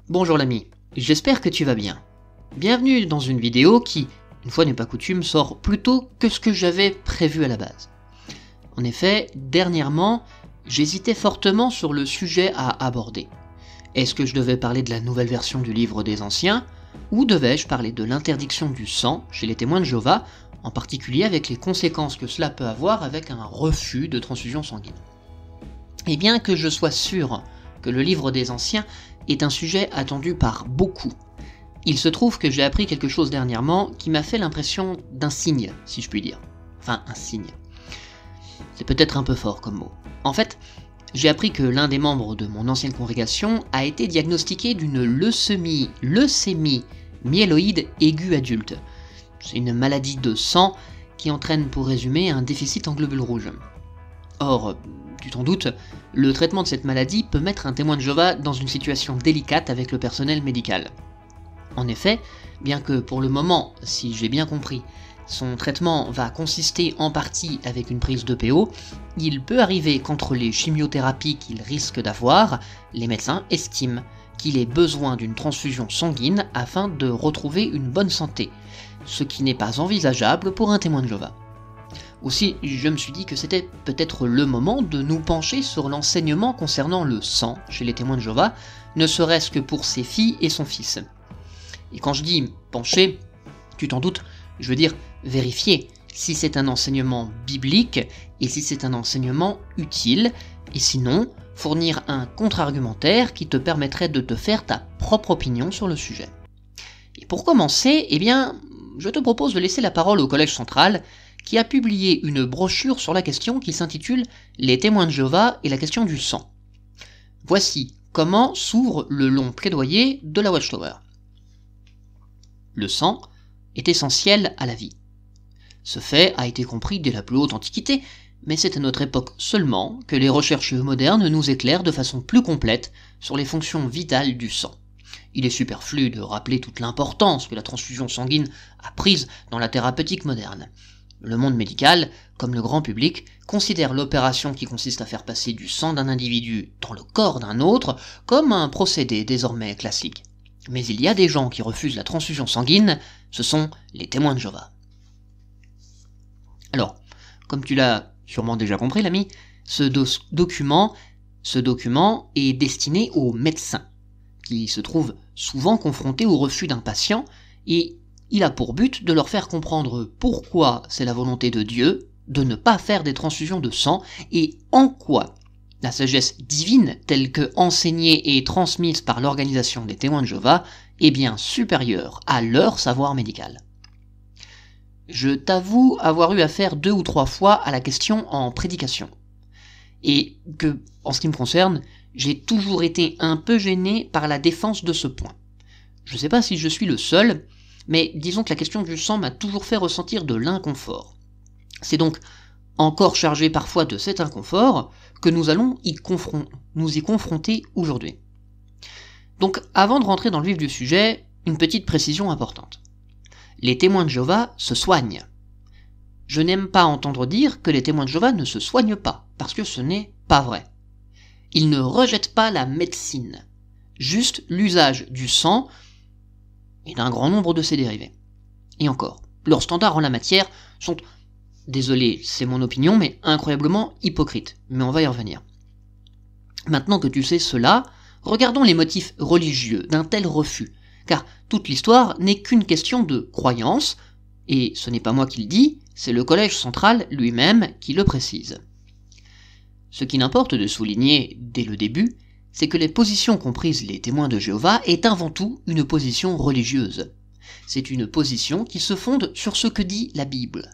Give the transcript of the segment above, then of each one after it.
Bonjour l'ami, j'espère que tu vas bien. Bienvenue dans une vidéo qui, une fois n'est pas coutume, sort plus tôt que ce que j'avais prévu à la base. En effet, dernièrement, j'hésitais fortement sur le sujet à aborder. Est-ce que je devais parler de la nouvelle version du livre des anciens, ou devais-je parler de l'interdiction du sang chez les témoins de Jéhovah, en particulier avec les conséquences que cela peut avoir avec un refus de transfusion sanguine? Et bien que je sois sûr que le livre des anciens est un sujet attendu par beaucoup, il se trouve que j'ai appris quelque chose dernièrement qui m'a fait l'impression d'un signe, si je puis dire. Enfin, un signe. C'est peut-être un peu fort comme mot. En fait, j'ai appris que l'un des membres de mon ancienne congrégation a été diagnostiqué d'une leucémie myéloïde aiguë adulte. C'est une maladie de sang qui entraîne, pour résumer, un déficit en globules rouges. Or, tu t'en doutes, le traitement de cette maladie peut mettre un témoin de Jéhovah dans une situation délicate avec le personnel médical. En effet, bien que pour le moment, si j'ai bien compris, son traitement va consister en partie avec une prise d'EPO, il peut arriver qu'entre les chimiothérapies qu'il risque d'avoir, les médecins estiment qu'il ait besoin d'une transfusion sanguine afin de retrouver une bonne santé, ce qui n'est pas envisageable pour un témoin de Jéhovah. Aussi, je me suis dit que c'était peut-être le moment de nous pencher sur l'enseignement concernant le sang chez les témoins de Jéhovah, ne serait-ce que pour ses filles et son fils. Et quand je dis pencher, tu t'en doutes, je veux dire vérifier si c'est un enseignement biblique et si c'est un enseignement utile, et sinon, fournir un contre-argumentaire qui te permettrait de te faire ta propre opinion sur le sujet. Et pour commencer, eh bien, je te propose de laisser la parole au Collège Central, qui a publié une brochure sur la question qui s'intitule « Les témoins de Jéhovah et la question du sang ». Voici comment s'ouvre le long plaidoyer de la Watchtower. Le sang est essentiel à la vie. Ce fait a été compris dès la plus haute antiquité, mais c'est à notre époque seulement que les recherches modernes nous éclairent de façon plus complète sur les fonctions vitales du sang. Il est superflu de rappeler toute l'importance que la transfusion sanguine a prise dans la thérapeutique moderne. Le monde médical, comme le grand public, considère l'opération qui consiste à faire passer du sang d'un individu dans le corps d'un autre comme un procédé désormais classique. Mais il y a des gens qui refusent la transfusion sanguine, ce sont les témoins de Jéhovah. Alors, comme tu l'as sûrement déjà compris l'ami, ce document est destiné aux médecins, qui se trouvent souvent confrontés au refus d'un patient, et il a pour but de leur faire comprendre pourquoi c'est la volonté de Dieu de ne pas faire des transfusions de sang, et en quoi la sagesse divine, telle que enseignée et transmise par l'organisation des témoins de Jéhovah, est bien supérieure à leur savoir médical. Je t'avoue avoir eu affaire 2 ou 3 fois à la question en prédication, et que, en ce qui me concerne, j'ai toujours été un peu gêné par la défense de ce point. Je ne sais pas si je suis le seul, mais disons que la question du sang m'a toujours fait ressentir de l'inconfort. C'est donc encore chargé parfois de cet inconfort que nous allons nous y confronter aujourd'hui. Donc avant de rentrer dans le vif du sujet, une petite précision importante. Les témoins de Jéhovah se soignent. Je n'aime pas entendre dire que les témoins de Jéhovah ne se soignent pas, parce que ce n'est pas vrai. Ils ne rejettent pas la médecine, juste l'usage du sang et d'un grand nombre de ses dérivés. Et encore, leurs standards en la matière sont, désolé, c'est mon opinion, mais incroyablement hypocrites, mais on va y revenir. Maintenant que tu sais cela, regardons les motifs religieux d'un tel refus, car toute l'histoire n'est qu'une question de croyance, et ce n'est pas moi qui le dis, c'est le Collège Central lui-même qui le précise. Ce qu'il importe de souligner dès le début, c'est que les positions qu'ont prises les témoins de Jéhovah est avant tout une position religieuse. C'est une position qui se fonde sur ce que dit la Bible.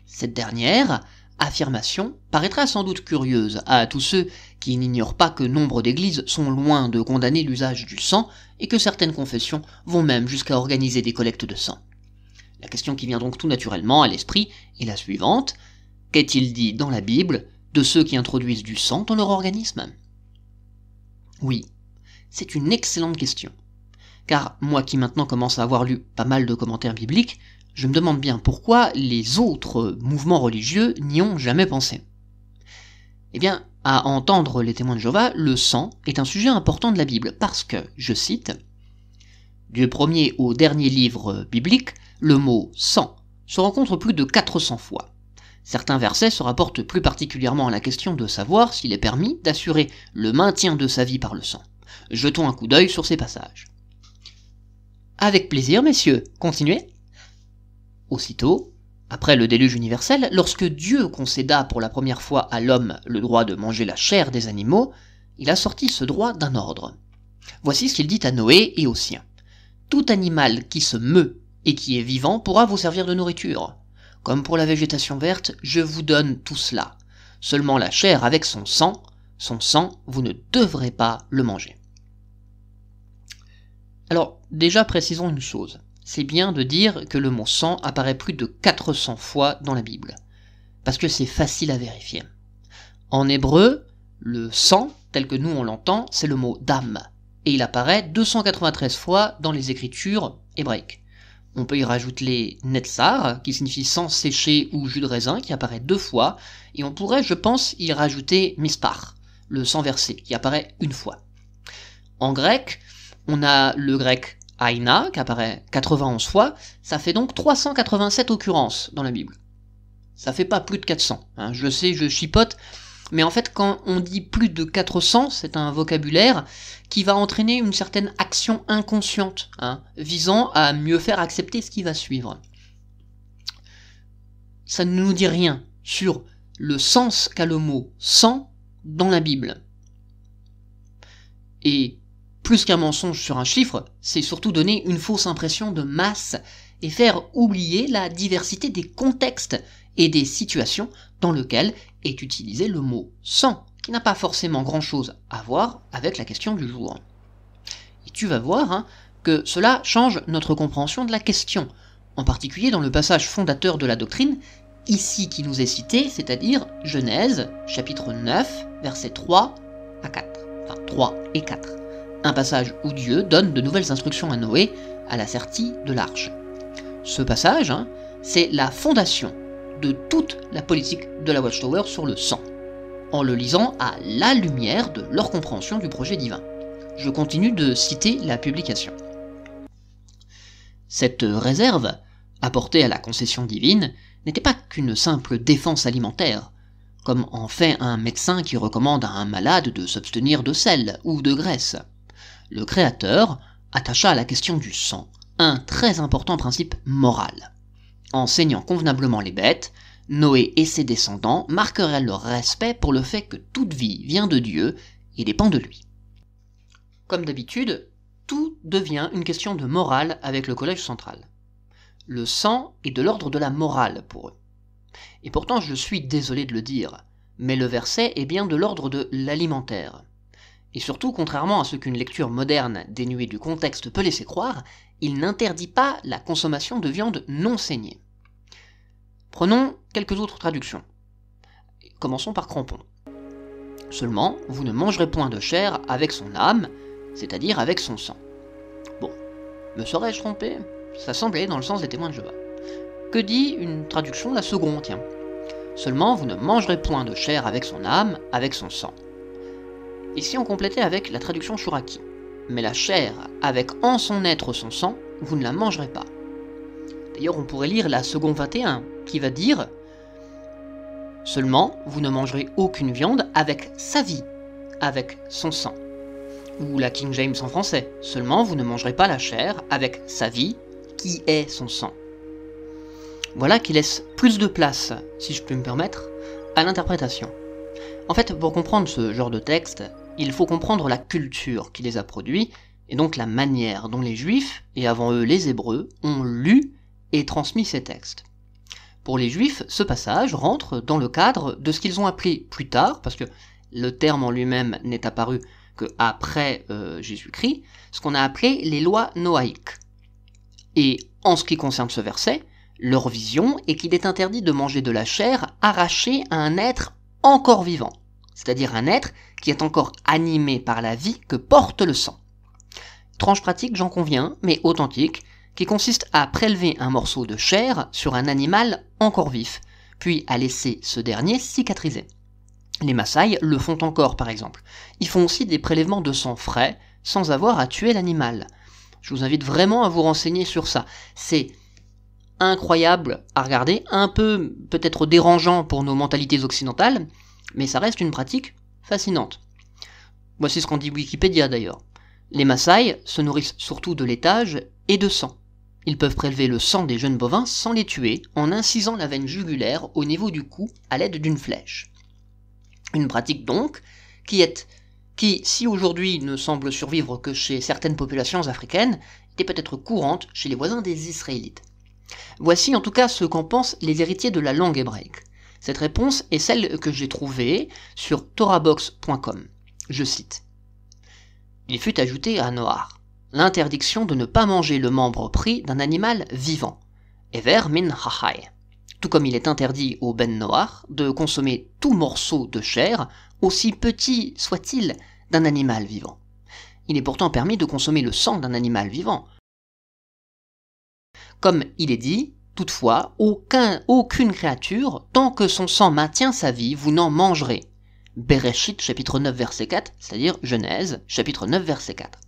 Cette dernière affirmation paraîtra sans doute curieuse à tous ceux qui n'ignorent pas que nombre d'églises sont loin de condamner l'usage du sang et que certaines confessions vont même jusqu'à organiser des collectes de sang. La question qui vient donc tout naturellement à l'esprit est la suivante: qu'est-il dit dans la Bible de ceux qui introduisent du sang dans leur organisme ? Oui, c'est une excellente question. Car moi qui maintenant commence à avoir lu pas mal de commentaires bibliques, je me demande bien pourquoi les autres mouvements religieux n'y ont jamais pensé. Eh bien, à entendre les témoins de Jéhovah, le sang est un sujet important de la Bible, parce que, je cite, Du premier au dernier livre biblique, le mot « sang » se rencontre plus de 400 fois. Certains versets se rapportent plus particulièrement à la question de savoir s'il est permis d'assurer le maintien de sa vie par le sang. Jetons un coup d'œil sur ces passages. Avec plaisir, messieurs, continuez. Aussitôt, après le déluge universel, lorsque Dieu concéda pour la première fois à l'homme le droit de manger la chair des animaux, il a sorti ce droit d'un ordre. Voici ce qu'il dit à Noé et aux siens. « Tout animal qui se meut et qui est vivant pourra vous servir de nourriture. Comme pour la végétation verte, je vous donne tout cela. Seulement la chair avec son sang, vous ne devrez pas le manger. » Alors, déjà précisons une chose. C'est bien de dire que le mot « sang » apparaît plus de 400 fois dans la Bible, parce que c'est facile à vérifier. En hébreu, le « sang », tel que nous on l'entend, c'est le mot « dam », et il apparaît 293 fois dans les écritures hébraïques. On peut y rajouter les netzar, qui signifie sang séché ou jus de raisin, qui apparaît 2 fois, et on pourrait, je pense, y rajouter mispar, le sang versé, qui apparaît 1 fois. En grec, on a le grec aina, qui apparaît 91 fois, ça fait donc 387 occurrences dans la Bible. Ça fait pas plus de 400, hein. Je sais, je chipote, mais en fait, quand on dit plus de 400, c'est un vocabulaire qui va entraîner une certaine action inconsciente, hein, visant à mieux faire accepter ce qui va suivre. Ça ne nous dit rien sur le sens qu'a le mot « sang » dans la Bible. Et plus qu'un mensonge sur un chiffre, c'est surtout donner une fausse impression de masse et faire oublier la diversité des contextes et des situations dans lesquelles est utilisé le mot « sang », qui n'a pas forcément grand-chose à voir avec la question du jour. Et tu vas voir, hein, que cela change notre compréhension de la question, en particulier dans le passage fondateur de la doctrine, ici qui nous est cité, c'est-à-dire Genèse, chapitre 9, versets 3 à 4. Enfin, 3 et 4. Un passage où Dieu donne de nouvelles instructions à Noé à la sortie de l'arche. Ce passage, hein, c'est la fondation de toute la politique de la Watchtower sur le sang, en le lisant à la lumière de leur compréhension du projet divin. Je continue de citer la publication. Cette réserve, apportée à la concession divine, n'était pas qu'une simple défense alimentaire, comme en fait un médecin qui recommande à un malade de s'abstenir de sel ou de graisse. Le Créateur attacha à la question du sang un très important principe moral. Enseignant convenablement les bêtes, Noé et ses descendants marqueraient leur respect pour le fait que toute vie vient de Dieu et dépend de lui. Comme d'habitude, tout devient une question de morale avec le collège central. Le sang est de l'ordre de la morale pour eux. Et pourtant, je suis désolé de le dire, mais le verset est bien de l'ordre de l'alimentaire. Et surtout, contrairement à ce qu'une lecture moderne dénuée du contexte peut laisser croire, il n'interdit pas la consommation de viande non saignée. Prenons quelques autres traductions. Commençons par Crampon. Seulement, vous ne mangerez point de chair avec son âme, c'est-à-dire avec son sang. Bon, me serais-je trompé? Ça semblait dans le sens des témoins de Jéhovah. Que dit une traduction, la seconde, tiens? Seulement, vous ne mangerez point de chair avec son âme, avec son sang. Ici, on complétait avec la traduction Chouraki. Mais la chair, avec en son être son sang, vous ne la mangerez pas. D'ailleurs, on pourrait lire la seconde 21, qui va dire « Seulement, vous ne mangerez aucune viande avec sa vie, avec son sang. » Ou la King James en français « Seulement, vous ne mangerez pas la chair avec sa vie, qui est son sang. » Voilà qui laisse plus de place, si je peux me permettre, à l'interprétation. En fait, pour comprendre ce genre de texte, il faut comprendre la culture qui les a produits, et donc la manière dont les Juifs, et avant eux les Hébreux, ont lu et transmis ces textes. Pour les Juifs, ce passage rentre dans le cadre de ce qu'ils ont appelé plus tard, parce que le terme en lui-même n'est apparu qu'après Jésus-Christ, ce qu'on a appelé les lois noaïques. Et en ce qui concerne ce verset, leur vision est qu'il est interdit de manger de la chair arrachée à un être encore vivant, c'est-à-dire un être qui est encore animé par la vie que porte le sang. Tranche pratique, j'en conviens, mais authentique, qui consiste à prélever un morceau de chair sur un animal encore vif, puis à laisser ce dernier cicatriser. Les Maasai le font encore, par exemple. Ils font aussi des prélèvements de sang frais, sans avoir à tuer l'animal. Je vous invite vraiment à vous renseigner sur ça. C'est incroyable à regarder, un peu peut-être dérangeant pour nos mentalités occidentales, mais ça reste une pratique fascinante. Voici ce qu'en dit Wikipédia d'ailleurs. Les Maasai se nourrissent surtout de laitage et de sang. Ils peuvent prélever le sang des jeunes bovins sans les tuer, en incisant la veine jugulaire au niveau du cou à l'aide d'une flèche. Une pratique donc qui, si aujourd'hui ne semble survivre que chez certaines populations africaines, était peut-être courante chez les voisins des Israélites. Voici en tout cas ce qu'en pensent les héritiers de la langue hébraïque. Cette réponse est celle que j'ai trouvée sur torahbox.com. Je cite. Il fut ajouté à Noach l'interdiction de ne pas manger le membre pris d'un animal vivant, Ever min hachai, tout comme il est interdit au Ben Noach de consommer tout morceau de chair, aussi petit soit-il, d'un animal vivant. Il est pourtant permis de consommer le sang d'un animal vivant. Comme il est dit, toutefois, aucune créature, tant que son sang maintient sa vie, vous n'en mangerez. Bereshit, chapitre 9, verset 4, c'est-à-dire Genèse, chapitre 9, verset 4.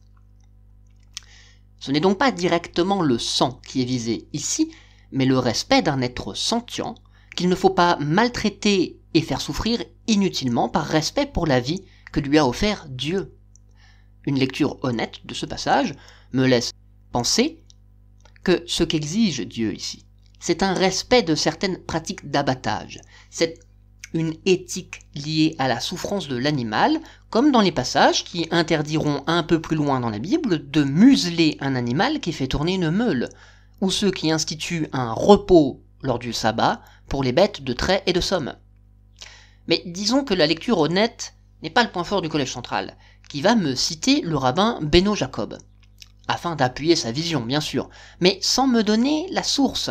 Ce n'est donc pas directement le sang qui est visé ici, mais le respect d'un être sentient, qu'il ne faut pas maltraiter et faire souffrir inutilement par respect pour la vie que lui a offert Dieu. Une lecture honnête de ce passage me laisse penser que ce qu'exige Dieu ici, c'est un respect de certaines pratiques d'abattage, c'est une éthique liée à la souffrance de l'animal, comme dans les passages qui interdiront un peu plus loin dans la Bible de museler un animal qui fait tourner une meule, ou ceux qui instituent un repos lors du sabbat pour les bêtes de trait et de somme. Mais disons que la lecture honnête n'est pas le point fort du Collège central, qui va me citer le rabbin Beno Jacob, afin d'appuyer sa vision, bien sûr, mais sans me donner la source.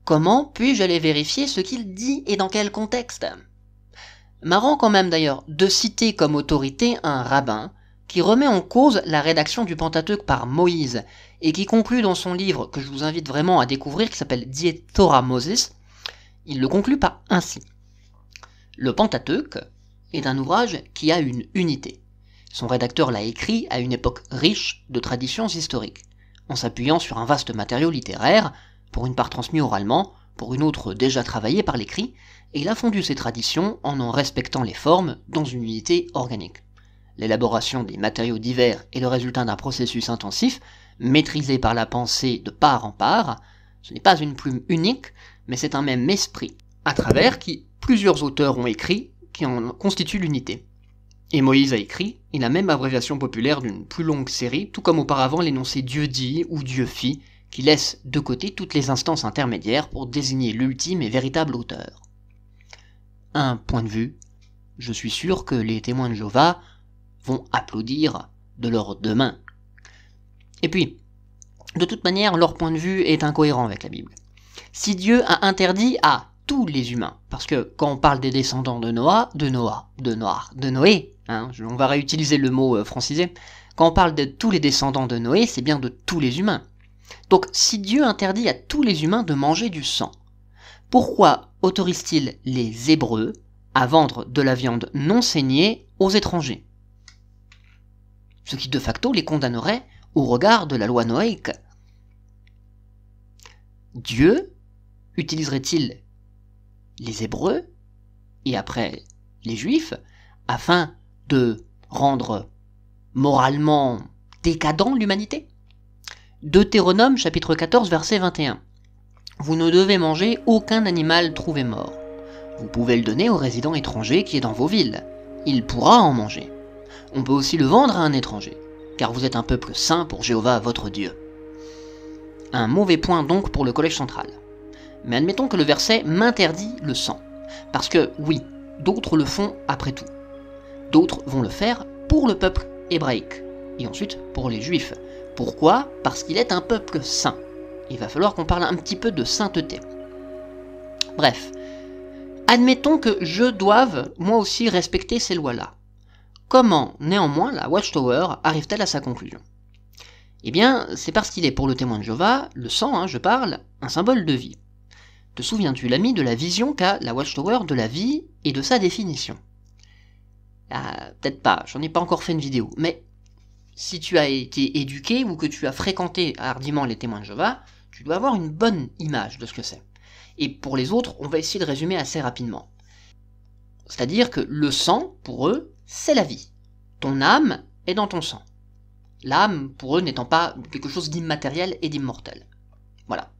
Comment puis-je aller vérifier ce qu'il dit et dans quel contexte? Marrant quand même d'ailleurs de citer comme autorité un rabbin qui remet en cause la rédaction du Pentateuque par Moïse et qui conclut dans son livre que je vous invite vraiment à découvrir qui s'appelle Die Torah Moses. Il le conclut par ainsi. Le Pentateuque est un ouvrage qui a une unité. Son rédacteur l'a écrit à une époque riche de traditions historiques, en s'appuyant sur un vaste matériau littéraire, pour une part transmis oralement, pour une autre déjà travaillée par l'écrit, et il a fondu ses traditions en respectant les formes dans une unité organique. L'élaboration des matériaux divers est le résultat d'un processus intensif, maîtrisé par la pensée de part en part. Ce n'est pas une plume unique, mais c'est un même esprit, à travers qui plusieurs auteurs ont écrit, qui en constituent l'unité. Et Moïse a écrit, et la même abréviation populaire d'une plus longue série, tout comme auparavant l'énoncé Dieu dit ou Dieu fit, qui laisse de côté toutes les instances intermédiaires pour désigner l'ultime et véritable auteur. Un point de vue, je suis sûr que les témoins de Jéhovah vont applaudir de leurs deux mains. Et puis, de toute manière, leur point de vue est incohérent avec la Bible. Si Dieu a interdit à tous les humains, parce que quand on parle des descendants de Noé, on va réutiliser le mot francisé, quand on parle de tous les descendants de Noé, c'est bien de tous les humains. Donc si Dieu interdit à tous les humains de manger du sang, pourquoi autorise-t-il les Hébreux à vendre de la viande non saignée aux étrangers? Ce qui de facto les condamnerait au regard de la loi noaïque. Dieu utiliserait-il les Hébreux et après les Juifs afin de rendre moralement décadent l'humanité? Deutéronome chapitre 14 verset 21. Vous ne devez manger aucun animal trouvé mort. Vous pouvez le donner au résident étranger qui est dans vos villes. Il pourra en manger. On peut aussi le vendre à un étranger, car vous êtes un peuple saint pour Jéhovah votre Dieu. Un mauvais point donc pour le Collège central. Mais admettons que le verset m'interdit le sang. Parce que, oui, d'autres le font après tout. D'autres vont le faire pour le peuple hébraïque, et ensuite pour les juifs. Pourquoi? Parce qu'il est un peuple saint. Il va falloir qu'on parle un petit peu de sainteté. Bref, admettons que je doive, moi aussi, respecter ces lois-là. Comment, néanmoins, la Watchtower arrive-t-elle à sa conclusion? Eh bien, c'est parce qu'il est pour le témoin de Jéhovah, le sang, je parle, un symbole de vie. Te souviens-tu, l'ami, de la vision qu'a la Watchtower de la vie et de sa définition? Ah, peut-être pas, j'en ai pas encore fait une vidéo, mais si tu as été éduqué ou que tu as fréquenté hardiment les témoins de Jéhovah, tu dois avoir une bonne image de ce que c'est. Et pour les autres, on va essayer de résumer assez rapidement. C'est-à-dire que le sang, pour eux, c'est la vie. Ton âme est dans ton sang. L'âme, pour eux, n'étant pas quelque chose d'immatériel et d'immortel. Voilà.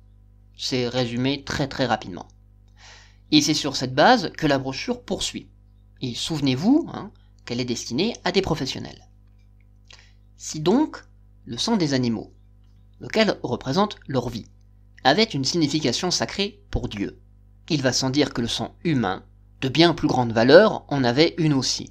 C'est résumé très très rapidement. Et c'est sur cette base que la brochure poursuit. Et souvenez-vous qu'elle est destinée à des professionnels. Si donc le sang des animaux, lequel représente leur vie, avait une signification sacrée pour Dieu, il va sans dire que le sang humain, de bien plus grande valeur, en avait une aussi.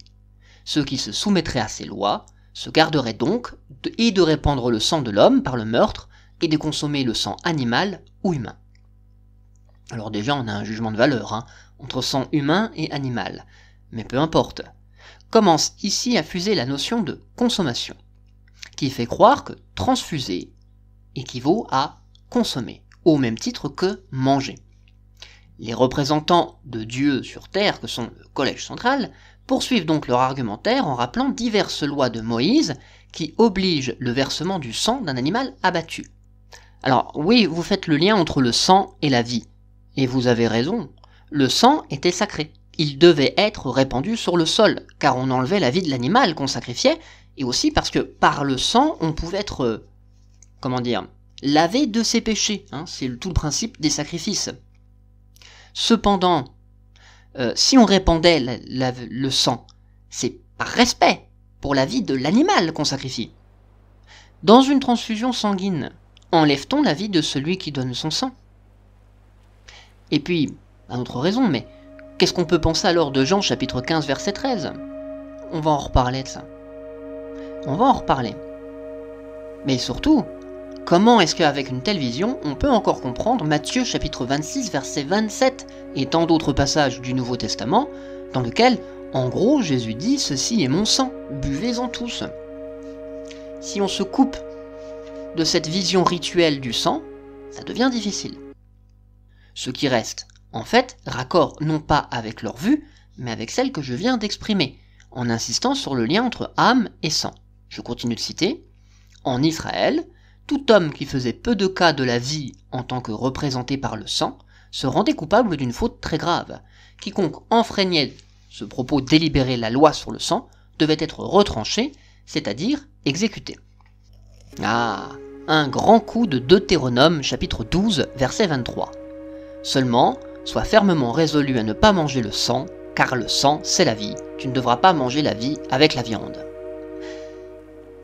Ceux qui se soumettraient à ces lois se garderaient donc de répandre le sang de l'homme par le meurtre et de consommer le sang animal ou humain. Alors déjà on a un jugement de valeur entre sang humain et animal, mais peu importe. Commence ici à fuser la notion de consommation, qui fait croire que transfuser équivaut à consommer, au même titre que manger. Les représentants de Dieu sur terre, que sont le Collège central, poursuivent donc leur argumentaire en rappelant diverses lois de Moïse qui obligent le versement du sang d'un animal abattu. Alors oui, vous faites le lien entre le sang et la vie, et vous avez raison, le sang était sacré. Il devait être répandu sur le sol, car on enlevait la vie de l'animal qu'on sacrifiait, et aussi parce que par le sang, on pouvait être, lavé de ses péchés. C'est tout le principe des sacrifices. Cependant, si on répandait le sang, c'est par respect pour la vie de l'animal qu'on sacrifie. Dans une transfusion sanguine, enlève-t-on la vie de celui qui donne son sang? Et puis, à notre raison, mais qu'est-ce qu'on peut penser alors de Jean chapitre 15 verset 13? On va en reparler de ça. On va en reparler. Mais surtout, comment est-ce qu'avec une telle vision, on peut encore comprendre Matthieu chapitre 26 verset 27 et tant d'autres passages du Nouveau Testament dans lequel, en gros, Jésus dit « Ceci est mon sang, buvez-en tous ». Si on se coupe de cette vision rituelle du sang, ça devient difficile. Ce qui reste, en fait, raccord non pas avec leur vue, mais avec celle que je viens d'exprimer, en insistant sur le lien entre âme et sang. Je continue de citer. En Israël, tout homme qui faisait peu de cas de la vie en tant que représenté par le sang se rendait coupable d'une faute très grave. Quiconque enfreignait ce propos délibéré la loi sur le sang devait être retranché, c'est-à-dire exécuté. Ah, un grand coup de Deutéronome chapitre 12 verset 23. Seulement, sois fermement résolu à ne pas manger le sang, car le sang, c'est la vie. Tu ne devras pas manger la vie avec la viande.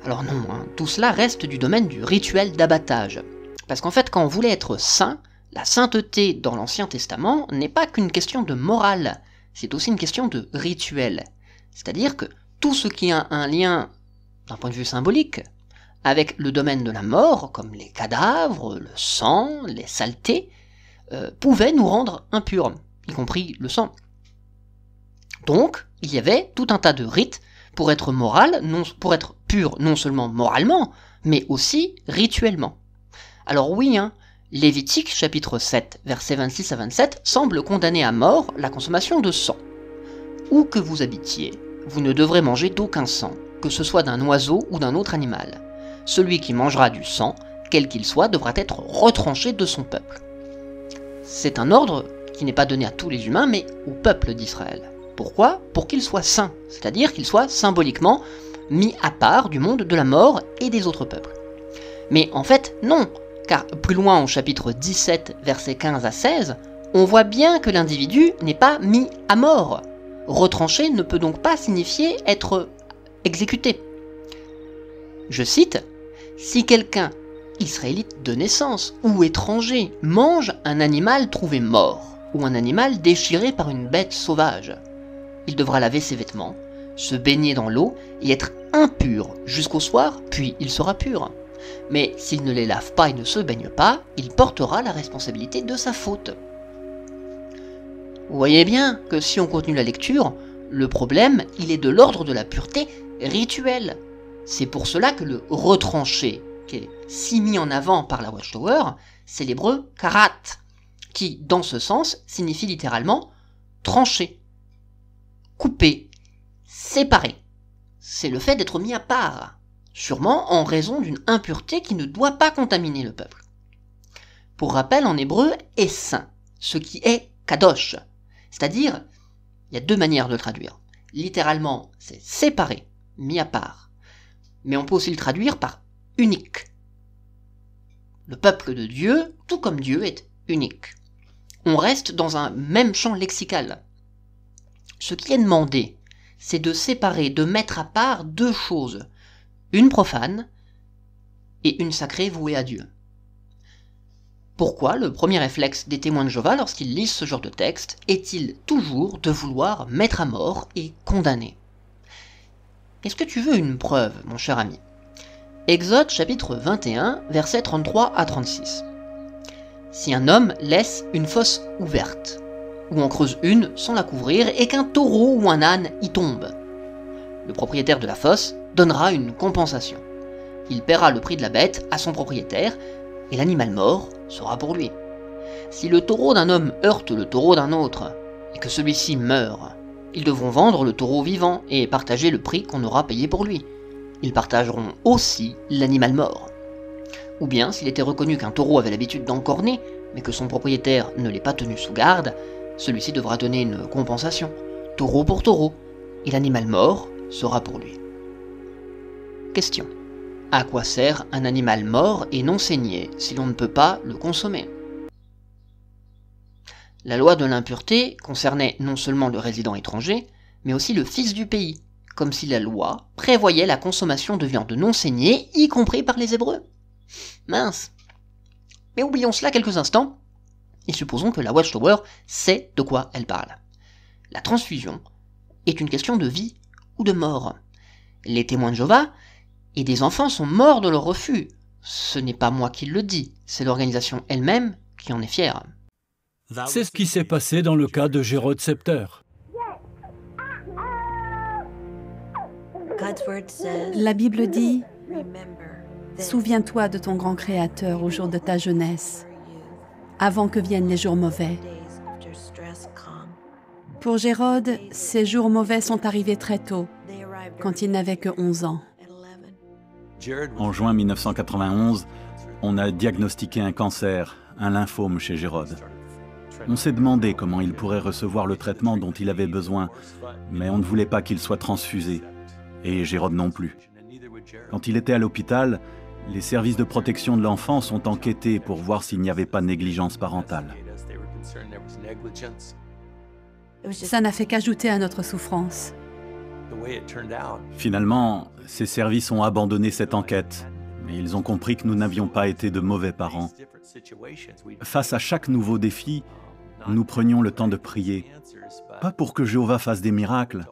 Alors non, tout cela reste du domaine du rituel d'abattage. Parce qu'en fait, quand on voulait être saint, la sainteté dans l'Ancien Testament n'est pas qu'une question de morale, c'est aussi une question de rituel. C'est-à-dire que tout ce qui a un lien, d'un point de vue symbolique, avec le domaine de la mort, comme les cadavres, le sang, les saletés, pouvait nous rendre impurs, y compris le sang. Donc, il y avait tout un tas de rites pour être pour être pur non seulement moralement, mais aussi rituellement. Alors oui, Lévitique chapitre 7, versets 26 à 27, semble condamner à mort la consommation de sang. Où que vous habitiez, vous ne devrez manger d'aucun sang, que ce soit d'un oiseau ou d'un autre animal. Celui qui mangera du sang, quel qu'il soit, devra être retranché de son peuple. C'est un ordre qui n'est pas donné à tous les humains, mais au peuple d'Israël. Pourquoi? Pour qu'il soit saint, c'est-à-dire qu'il soit symboliquement mis à part du monde de la mort et des autres peuples. Mais en fait, non, car plus loin au chapitre 17, versets 15 à 16, on voit bien que l'individu n'est pas mis à mort. Retranché ne peut donc pas signifier être exécuté. Je cite, « Si quelqu'un, israélite de naissance ou étranger, mange un animal trouvé mort, ou un animal déchiré par une bête sauvage, il devra laver ses vêtements, se baigner dans l'eau et être impur jusqu'au soir, puis il sera pur. Mais s'il ne les lave pas et ne se baigne pas, il portera la responsabilité de sa faute. » Vous voyez bien que si on continue la lecture, le problème, il est de l'ordre de la pureté rituelle. C'est pour cela que le retranché, qui est si mis en avant par la Watchtower, c'est l'hébreu karat, qui, dans ce sens, signifie littéralement trancher, couper, séparer. C'est le fait d'être mis à part. sûrement en raison d'une impureté qui ne doit pas contaminer le peuple. Pour rappel, en hébreu, est saint, ce qui est kadosh, c'est-à-dire, il y a deux manières de le traduire. Littéralement, c'est séparé, mis à part, mais on peut aussi le traduire par unique. Le peuple de Dieu, tout comme Dieu, est unique. On reste dans un même champ lexical. Ce qui est demandé, c'est de séparer, de mettre à part deux choses, une profane et une sacrée vouée à Dieu. Pourquoi le premier réflexe des témoins de Jéhovah lorsqu'ils lisent ce genre de texte est-il toujours de vouloir mettre à mort et condamner? Est-ce que tu veux une preuve, mon cher ami? Exode chapitre 21, versets 33 à 36. Si un homme laisse une fosse ouverte, ou en creuse une sans la couvrir, et qu'un taureau ou un âne y tombe, le propriétaire de la fosse donnera une compensation. Il paiera le prix de la bête à son propriétaire, et l'animal mort sera pour lui. Si le taureau d'un homme heurte le taureau d'un autre, et que celui-ci meurt, ils devront vendre le taureau vivant et partager le prix qu'on aura payé pour lui. Ils partageront aussi l'animal mort. Ou bien, s'il était reconnu qu'un taureau avait l'habitude d'encorner, mais que son propriétaire ne l'ait pas tenu sous garde, celui-ci devra donner une compensation, taureau pour taureau, et l'animal mort sera pour lui. Question. À quoi sert un animal mort et non saigné si l'on ne peut pas le consommer? La loi de l'impureté concernait non seulement le résident étranger, mais aussi le fils du pays, comme si la loi prévoyait la consommation de viande non saignée, y compris par les Hébreux. Mince. Mais oublions cela quelques instants, et supposons que la Watchtower sait de quoi elle parle. La transfusion est une question de vie ou de mort. Les témoins de Jéhovah et des enfants sont morts de leur refus. Ce n'est pas moi qui le dis, c'est l'organisation elle-même qui en est fière. C'est ce qui s'est passé dans le cas de Gérode Scepter. La Bible dit « Souviens-toi de ton grand Créateur au jour de ta jeunesse, avant que viennent les jours mauvais. » Pour Gérode, ces jours mauvais sont arrivés très tôt, quand il n'avait que 11 ans. En juin 1991, on a diagnostiqué un cancer, un lymphome chez Gérode. On s'est demandé comment il pourrait recevoir le traitement dont il avait besoin, mais on ne voulait pas qu'il soit transfusé, et Gérode non plus. Quand il était à l'hôpital, les services de protection de l'enfance ont enquêté pour voir s'il n'y avait pas de négligence parentale. Ça n'a fait qu'ajouter à notre souffrance. Finalement, ces services ont abandonné cette enquête, mais ils ont compris que nous n'avions pas été de mauvais parents. Face à chaque nouveau défi, nous prenions le temps de prier, pas pour que Jéhovah fasse des miracles,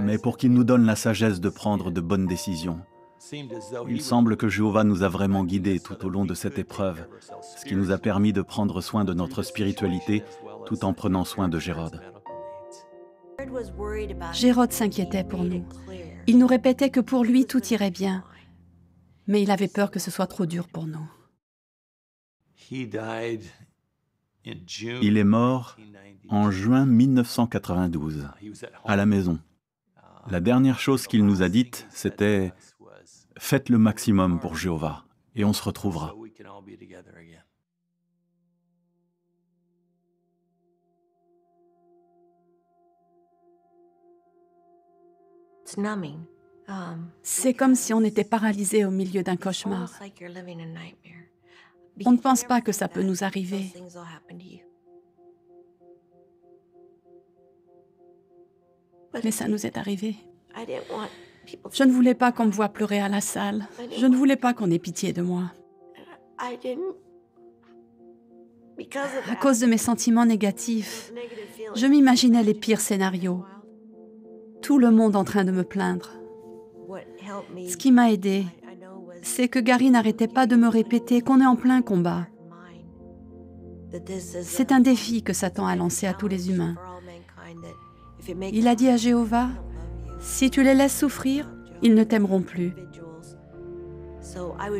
mais pour qu'il nous donne la sagesse de prendre de bonnes décisions. Il semble que Jéhovah nous a vraiment guidés tout au long de cette épreuve, ce qui nous a permis de prendre soin de notre spiritualité tout en prenant soin de Gérode. Gérode s'inquiétait pour nous. Il nous répétait que pour lui, tout irait bien. Mais il avait peur que ce soit trop dur pour nous. Il est mort en juin 1992, à la maison. La dernière chose qu'il nous a dite, c'était « Faites le maximum pour Jéhovah, et on se retrouvera. » C'est comme si on était paralysé au milieu d'un cauchemar. On ne pense pas que ça peut nous arriver. Mais ça nous est arrivé. Je ne voulais pas qu'on me voie pleurer à la salle. Je ne voulais pas qu'on ait pitié de moi. À cause de mes sentiments négatifs, je m'imaginais les pires scénarios. Tout le monde en train de me plaindre. Ce qui m'a aidé, c'est que Gary n'arrêtait pas de me répéter qu'on est en plein combat. C'est un défi que Satan a lancé à tous les humains. Il a dit à Jéhovah, « Si tu les laisses souffrir, ils ne t'aimeront plus. »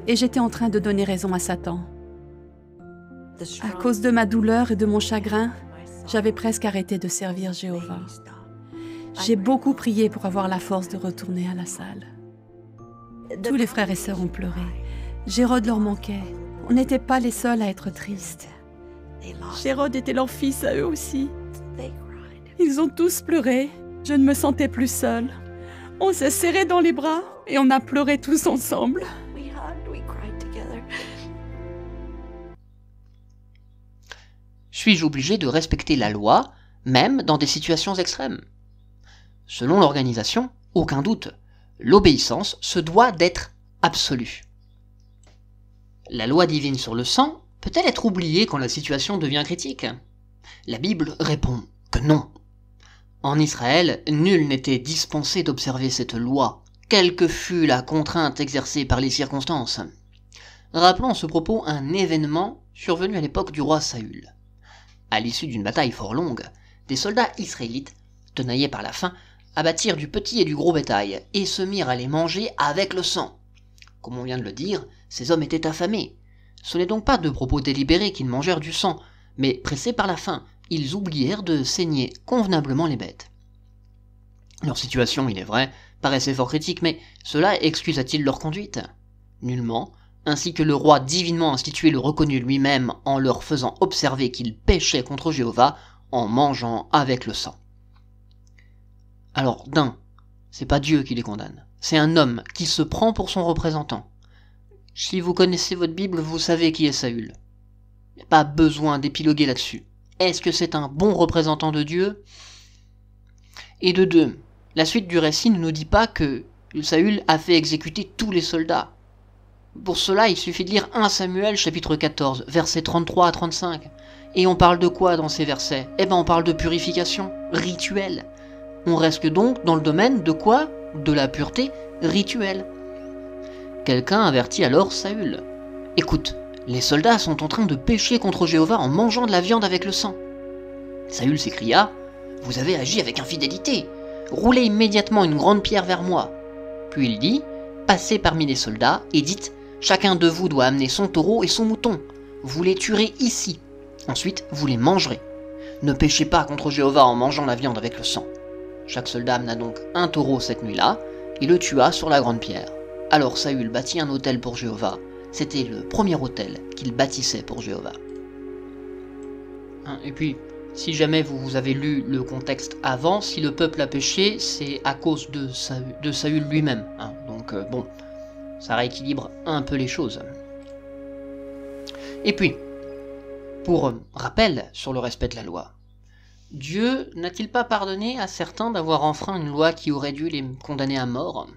Et j'étais en train de donner raison à Satan. À cause de ma douleur et de mon chagrin, j'avais presque arrêté de servir Jéhovah. J'ai beaucoup prié pour avoir la force de retourner à la salle. Tous les frères et sœurs ont pleuré. Hérode leur manquait. On n'était pas les seuls à être tristes. Hérode était leur fils à eux aussi. Ils ont tous pleuré. Je ne me sentais plus seule. On s'est serrés dans les bras et on a pleuré tous ensemble. Suis-je obligé de respecter la loi, même dans des situations extrêmes? Selon l'organisation, aucun doute, l'obéissance se doit d'être absolue. La loi divine sur le sang peut-elle être oubliée quand la situation devient critique? La Bible répond que non. En Israël, nul n'était dispensé d'observer cette loi, quelle que fût la contrainte exercée par les circonstances. Rappelons à ce propos un événement survenu à l'époque du roi Saül. À l'issue d'une bataille fort longue, des soldats israélites, tenaillés par la faim, abattirent du petit et du gros bétail et se mirent à les manger avec le sang. Comme on vient de le dire, ces hommes étaient affamés. Ce n'est donc pas de propos délibérés qu'ils mangèrent du sang, mais pressés par la faim, ils oublièrent de saigner convenablement les bêtes. Leur situation, il est vrai, paraissait fort critique, mais cela excusa-t-il leur conduite? Nullement, ainsi que le roi divinement institué le reconnut lui-même en leur faisant observer qu'ils péchaient contre Jéhovah en mangeant avec le sang. Alors, c'est pas Dieu qui les condamne, c'est un homme qui se prend pour son représentant. Si vous connaissez votre Bible, vous savez qui est Saül. Il n'y a pas besoin d'épiloguer là-dessus. Est-ce que c'est un bon représentant de Dieu? Et de deux, la suite du récit ne nous dit pas que Saül a fait exécuter tous les soldats. Pour cela, il suffit de lire 1 Samuel chapitre 14, versets 33 à 35. Et on parle de quoi dans ces versets? On parle de purification, rituelle. On reste donc dans le domaine de quoi? De la pureté rituelle. Quelqu'un avertit alors Saül. « Écoute, les soldats sont en train de pécher contre Jéhovah en mangeant de la viande avec le sang. » Saül s'écria, « Vous avez agi avec infidélité. Roulez immédiatement une grande pierre vers moi. » Puis il dit, « Passez parmi les soldats et dites, chacun de vous doit amener son taureau et son mouton. Vous les tuerez ici. Ensuite, vous les mangerez. Ne péchez pas contre Jéhovah en mangeant la viande avec le sang. » Chaque soldat amena donc un taureau cette nuit-là et le tua sur la grande pierre. Alors Saül bâtit un autel pour Jéhovah. C'était le premier autel qu'il bâtissait pour Jéhovah. Et puis, si jamais vous avez lu le contexte avant, si le peuple a péché, c'est à cause de Saül lui-même. Donc bon, ça rééquilibre un peu les choses. Et puis, pour rappel sur le respect de la loi, Dieu n'a-t-il pas pardonné à certains d'avoir enfreint une loi qui aurait dû les condamner à mort?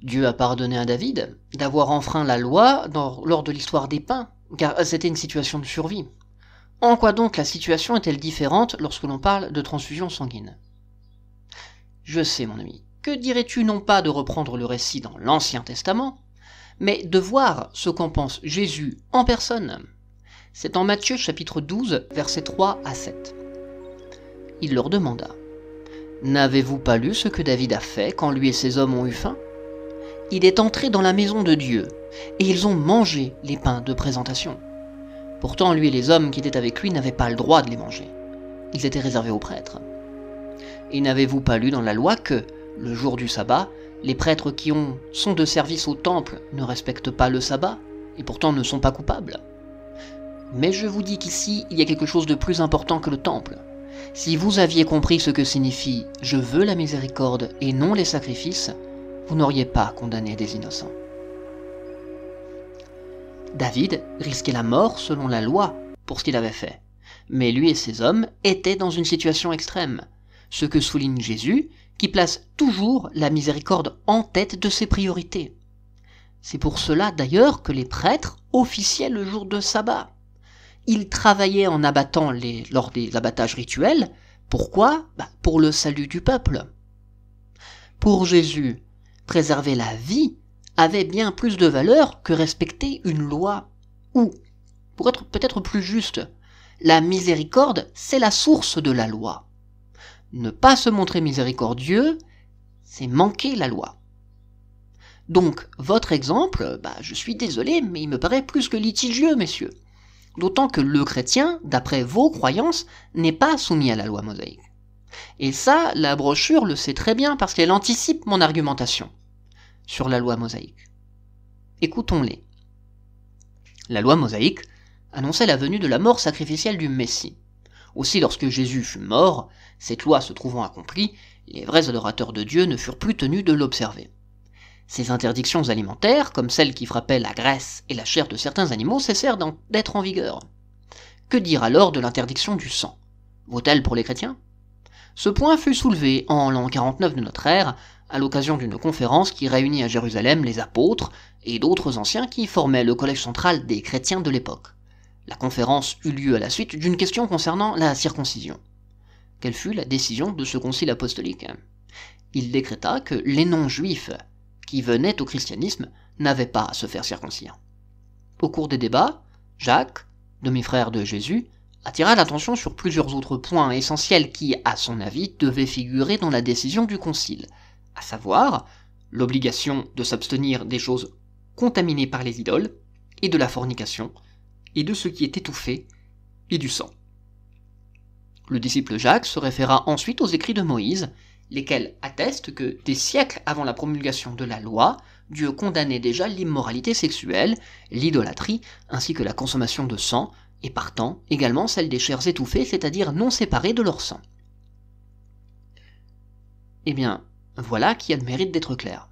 Dieu a pardonné à David d'avoir enfreint la loi lors de l'histoire des pains, car c'était une situation de survie. En quoi donc la situation est-elle différente lorsque l'on parle de transfusion sanguine? Je sais, mon ami, que dirais-tu non pas de reprendre le récit dans l'Ancien Testament, mais de voir ce qu'en pense Jésus en personne. C'est en Matthieu chapitre 12, versets 3 à 7. Il leur demanda, « N'avez-vous pas lu ce que David a fait quand lui et ses hommes ont eu faim? Il est entré dans la maison de Dieu, et ils ont mangé les pains de présentation. Pourtant, lui et les hommes qui étaient avec lui n'avaient pas le droit de les manger. Ils étaient réservés aux prêtres. Et n'avez-vous pas lu dans la loi que, le jour du sabbat, les prêtres qui sont de service au temple ne respectent pas le sabbat, et pourtant ne sont pas coupables? Mais je vous dis qu'ici, il y a quelque chose de plus important que le temple. Si vous aviez compris ce que signifie « je veux la miséricorde et non les sacrifices », vous n'auriez pas condamné des innocents. David risquait la mort selon la loi pour ce qu'il avait fait, mais lui et ses hommes étaient dans une situation extrême, ce que souligne Jésus, qui place toujours la miséricorde en tête de ses priorités. C'est pour cela d'ailleurs que les prêtres officiaient le jour de sabbat. Ils travaillaient en abattant lors des abattages rituels. Pourquoi? Pour le salut du peuple. Pour Jésus, préserver la vie avait bien plus de valeur que respecter une loi. Ou, pour être peut-être plus juste, la miséricorde, c'est la source de la loi. Ne pas se montrer miséricordieux, c'est manquer la loi. Donc, votre exemple, je suis désolé, mais il me paraît plus que litigieux, messieurs. D'autant que le chrétien, d'après vos croyances, n'est pas soumis à la loi mosaïque. Et ça, la brochure le sait très bien parce qu'elle anticipe mon argumentation sur la loi mosaïque. Écoutons-les. La loi mosaïque annonçait la venue de la mort sacrificielle du Messie. Aussi, lorsque Jésus fut mort, cette loi se trouvant accomplie, les vrais adorateurs de Dieu ne furent plus tenus de l'observer. Ces interdictions alimentaires, comme celles qui frappaient la graisse et la chair de certains animaux, cessèrent d'être en vigueur. Que dire alors de l'interdiction du sang? Vaut-elle pour les chrétiens? Ce point fut soulevé en l'an 49 de notre ère, à l'occasion d'une conférence qui réunit à Jérusalem les apôtres et d'autres anciens qui formaient le collège central des chrétiens de l'époque. La conférence eut lieu à la suite d'une question concernant la circoncision. Quelle fut la décision de ce concile apostolique? Il décréta que les non-juifs qui venaient au christianisme n'avaient pas à se faire circoncire. Au cours des débats, Jacques, demi-frère de Jésus, attira l'attention sur plusieurs autres points essentiels qui, à son avis, devaient figurer dans la décision du concile, à savoir l'obligation de s'abstenir des choses contaminées par les idoles, et de la fornication, et de ce qui est étouffé, et du sang. Le disciple Jacques se référa ensuite aux écrits de Moïse, lesquels attestent que, des siècles avant la promulgation de la loi, Dieu condamnait déjà l'immoralité sexuelle, l'idolâtrie, ainsi que la consommation de sang, et partant également celle des chairs étouffées, c'est-à-dire non séparées de leur sang. Eh bien, voilà qui a le mérite d'être clair.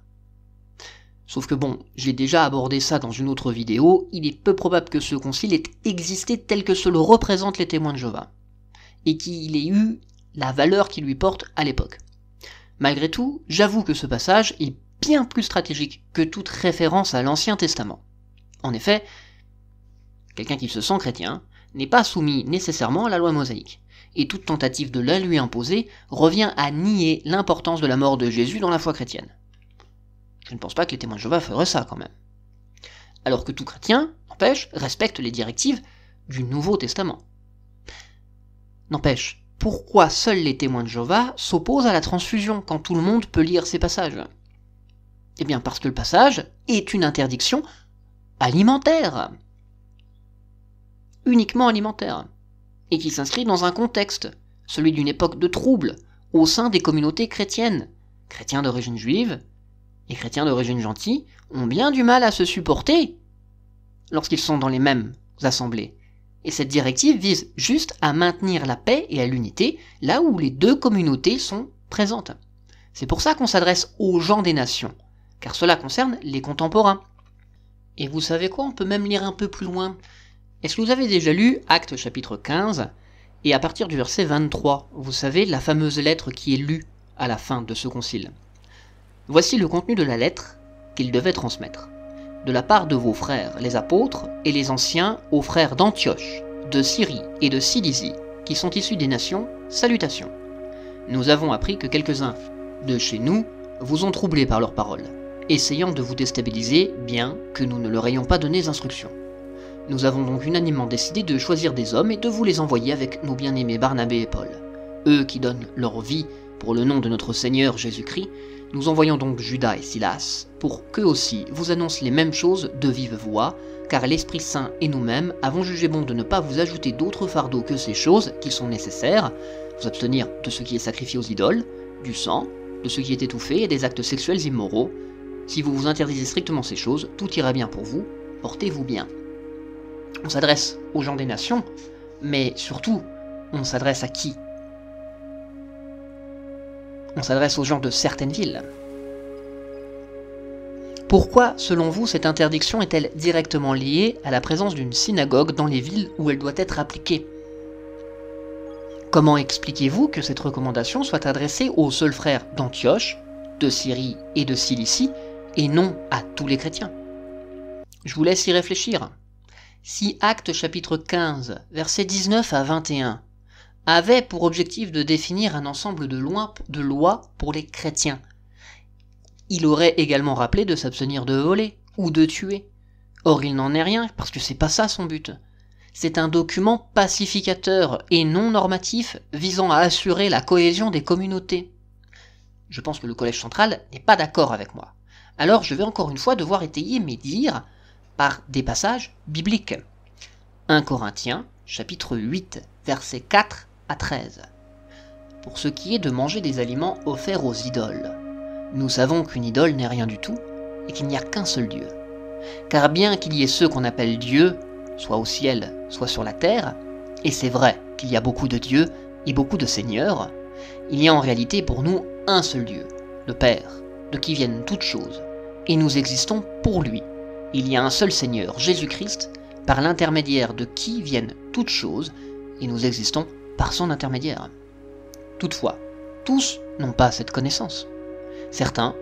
Sauf que bon, j'ai déjà abordé ça dans une autre vidéo, il est peu probable que ce concile ait existé tel que se le représentent les témoins de Jéhovah, et qu'il ait eu la valeur qu'il lui porte à l'époque. Malgré tout, j'avoue que ce passage est bien plus stratégique que toute référence à l'Ancien Testament. En effet, quelqu'un qui se sent chrétien n'est pas soumis nécessairement à la loi mosaïque, et toute tentative de la lui imposer revient à nier l'importance de la mort de Jésus dans la foi chrétienne. Je ne pense pas que les témoins de Jéhovah feraient ça quand même. Alors que tout chrétien, n'empêche, respecte les directives du Nouveau Testament. N'empêche, pourquoi seuls les témoins de Jéhovah s'opposent à la transfusion quand tout le monde peut lire ces passages? Eh bien parce que le passage est une interdiction alimentaire. Uniquement alimentaire. Et qui s'inscrit dans un contexte, celui d'une époque de trouble, au sein des communautés chrétiennes. Chrétiens d'origine juive et chrétiens d'origine gentille ont bien du mal à se supporter lorsqu'ils sont dans les mêmes assemblées. Et cette directive vise juste à maintenir la paix et à l'unité là où les deux communautés sont présentes. C'est pour ça qu'on s'adresse aux gens des nations, car cela concerne les contemporains. Et vous savez quoi, on peut même lire un peu plus loin. Est-ce que vous avez déjà lu Actes chapitre 15, et à partir du verset 23, vous savez, la fameuse lettre qui est lue à la fin de ce concile? Voici le contenu de la lettre qu'il devait transmettre. De la part de vos frères, les apôtres, et les anciens aux frères d'Antioche, de Syrie et de Cilicie, qui sont issus des nations, salutations. Nous avons appris que quelques-uns de chez nous vous ont troublés par leurs paroles, essayant de vous déstabiliser, bien que nous ne leur ayons pas donné instruction. Nous avons donc unanimement décidé de choisir des hommes et de vous les envoyer avec nos bien-aimés Barnabé et Paul. Eux qui donnent leur vie pour le nom de notre Seigneur Jésus-Christ, nous envoyons donc Judas et Silas pour qu'eux aussi vous annoncent les mêmes choses de vive voix, car l'Esprit Saint et nous-mêmes avons jugé bon de ne pas vous ajouter d'autres fardeaux que ces choses qui sont nécessaires, vous abstenir de ce qui est sacrifié aux idoles, du sang, de ce qui est étouffé et des actes sexuels immoraux. Si vous vous interdisez strictement ces choses, tout ira bien pour vous, portez-vous bien. On s'adresse aux gens des nations, mais surtout, on s'adresse à qui? On s'adresse aux gens de certaines villes. Pourquoi, selon vous, cette interdiction est-elle directement liée à la présence d'une synagogue dans les villes où elle doit être appliquée? Comment expliquez-vous que cette recommandation soit adressée aux seuls frères d'Antioche, de Syrie et de Cilicie, et non à tous les chrétiens? Je vous laisse y réfléchir. Si Actes chapitre 15, versets 19 à 21, avait pour objectif de définir un ensemble de lois pour les chrétiens, il aurait également rappelé de s'abstenir de voler ou de tuer. Or il n'en est rien, parce que c'est pas ça son but. C'est un document pacificateur et non normatif visant à assurer la cohésion des communautés. Je pense que le Collège central n'est pas d'accord avec moi. Alors je vais encore une fois devoir étayer mes dires par des passages bibliques. 1 Corinthiens, chapitre 8, versets 4 à 13. pour ce qui est de manger des aliments offerts aux idoles. Nous savons qu'une idole n'est rien du tout et qu'il n'y a qu'un seul Dieu. Car bien qu'il y ait ceux qu'on appelle dieux, soit au ciel, soit sur la terre, et c'est vrai qu'il y a beaucoup de dieux et beaucoup de seigneurs, il y a en réalité pour nous un seul Dieu, le Père, de qui viennent toutes choses, et nous existons pour lui. Il y a un seul Seigneur, Jésus-Christ, par l'intermédiaire de qui viennent toutes choses, et nous existons par son intermédiaire. Toutefois, tous n'ont pas cette connaissance. Certains,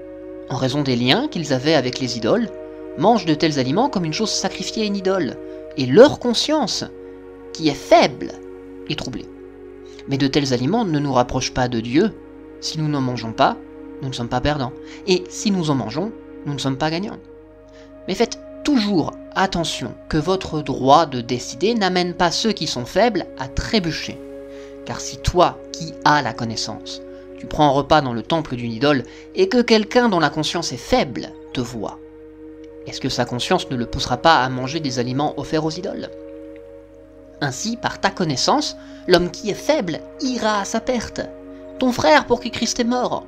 en raison des liens qu'ils avaient avec les idoles, mangent de tels aliments comme une chose sacrifiée à une idole, et leur conscience, qui est faible, est troublée. Mais de tels aliments ne nous rapprochent pas de Dieu. Si nous n'en mangeons pas, nous ne sommes pas perdants. Et si nous en mangeons, nous ne sommes pas gagnants. Mais faites toujours attention que votre droit de décider n'amène pas ceux qui sont faibles à trébucher. Car si toi, qui as la connaissance, tu prends un repas dans le temple d'une idole et que quelqu'un dont la conscience est faible te voit, est-ce que sa conscience ne le poussera pas à manger des aliments offerts aux idoles ? Ainsi, par ta connaissance, l'homme qui est faible ira à sa perte. Ton frère pour qui Christ est mort.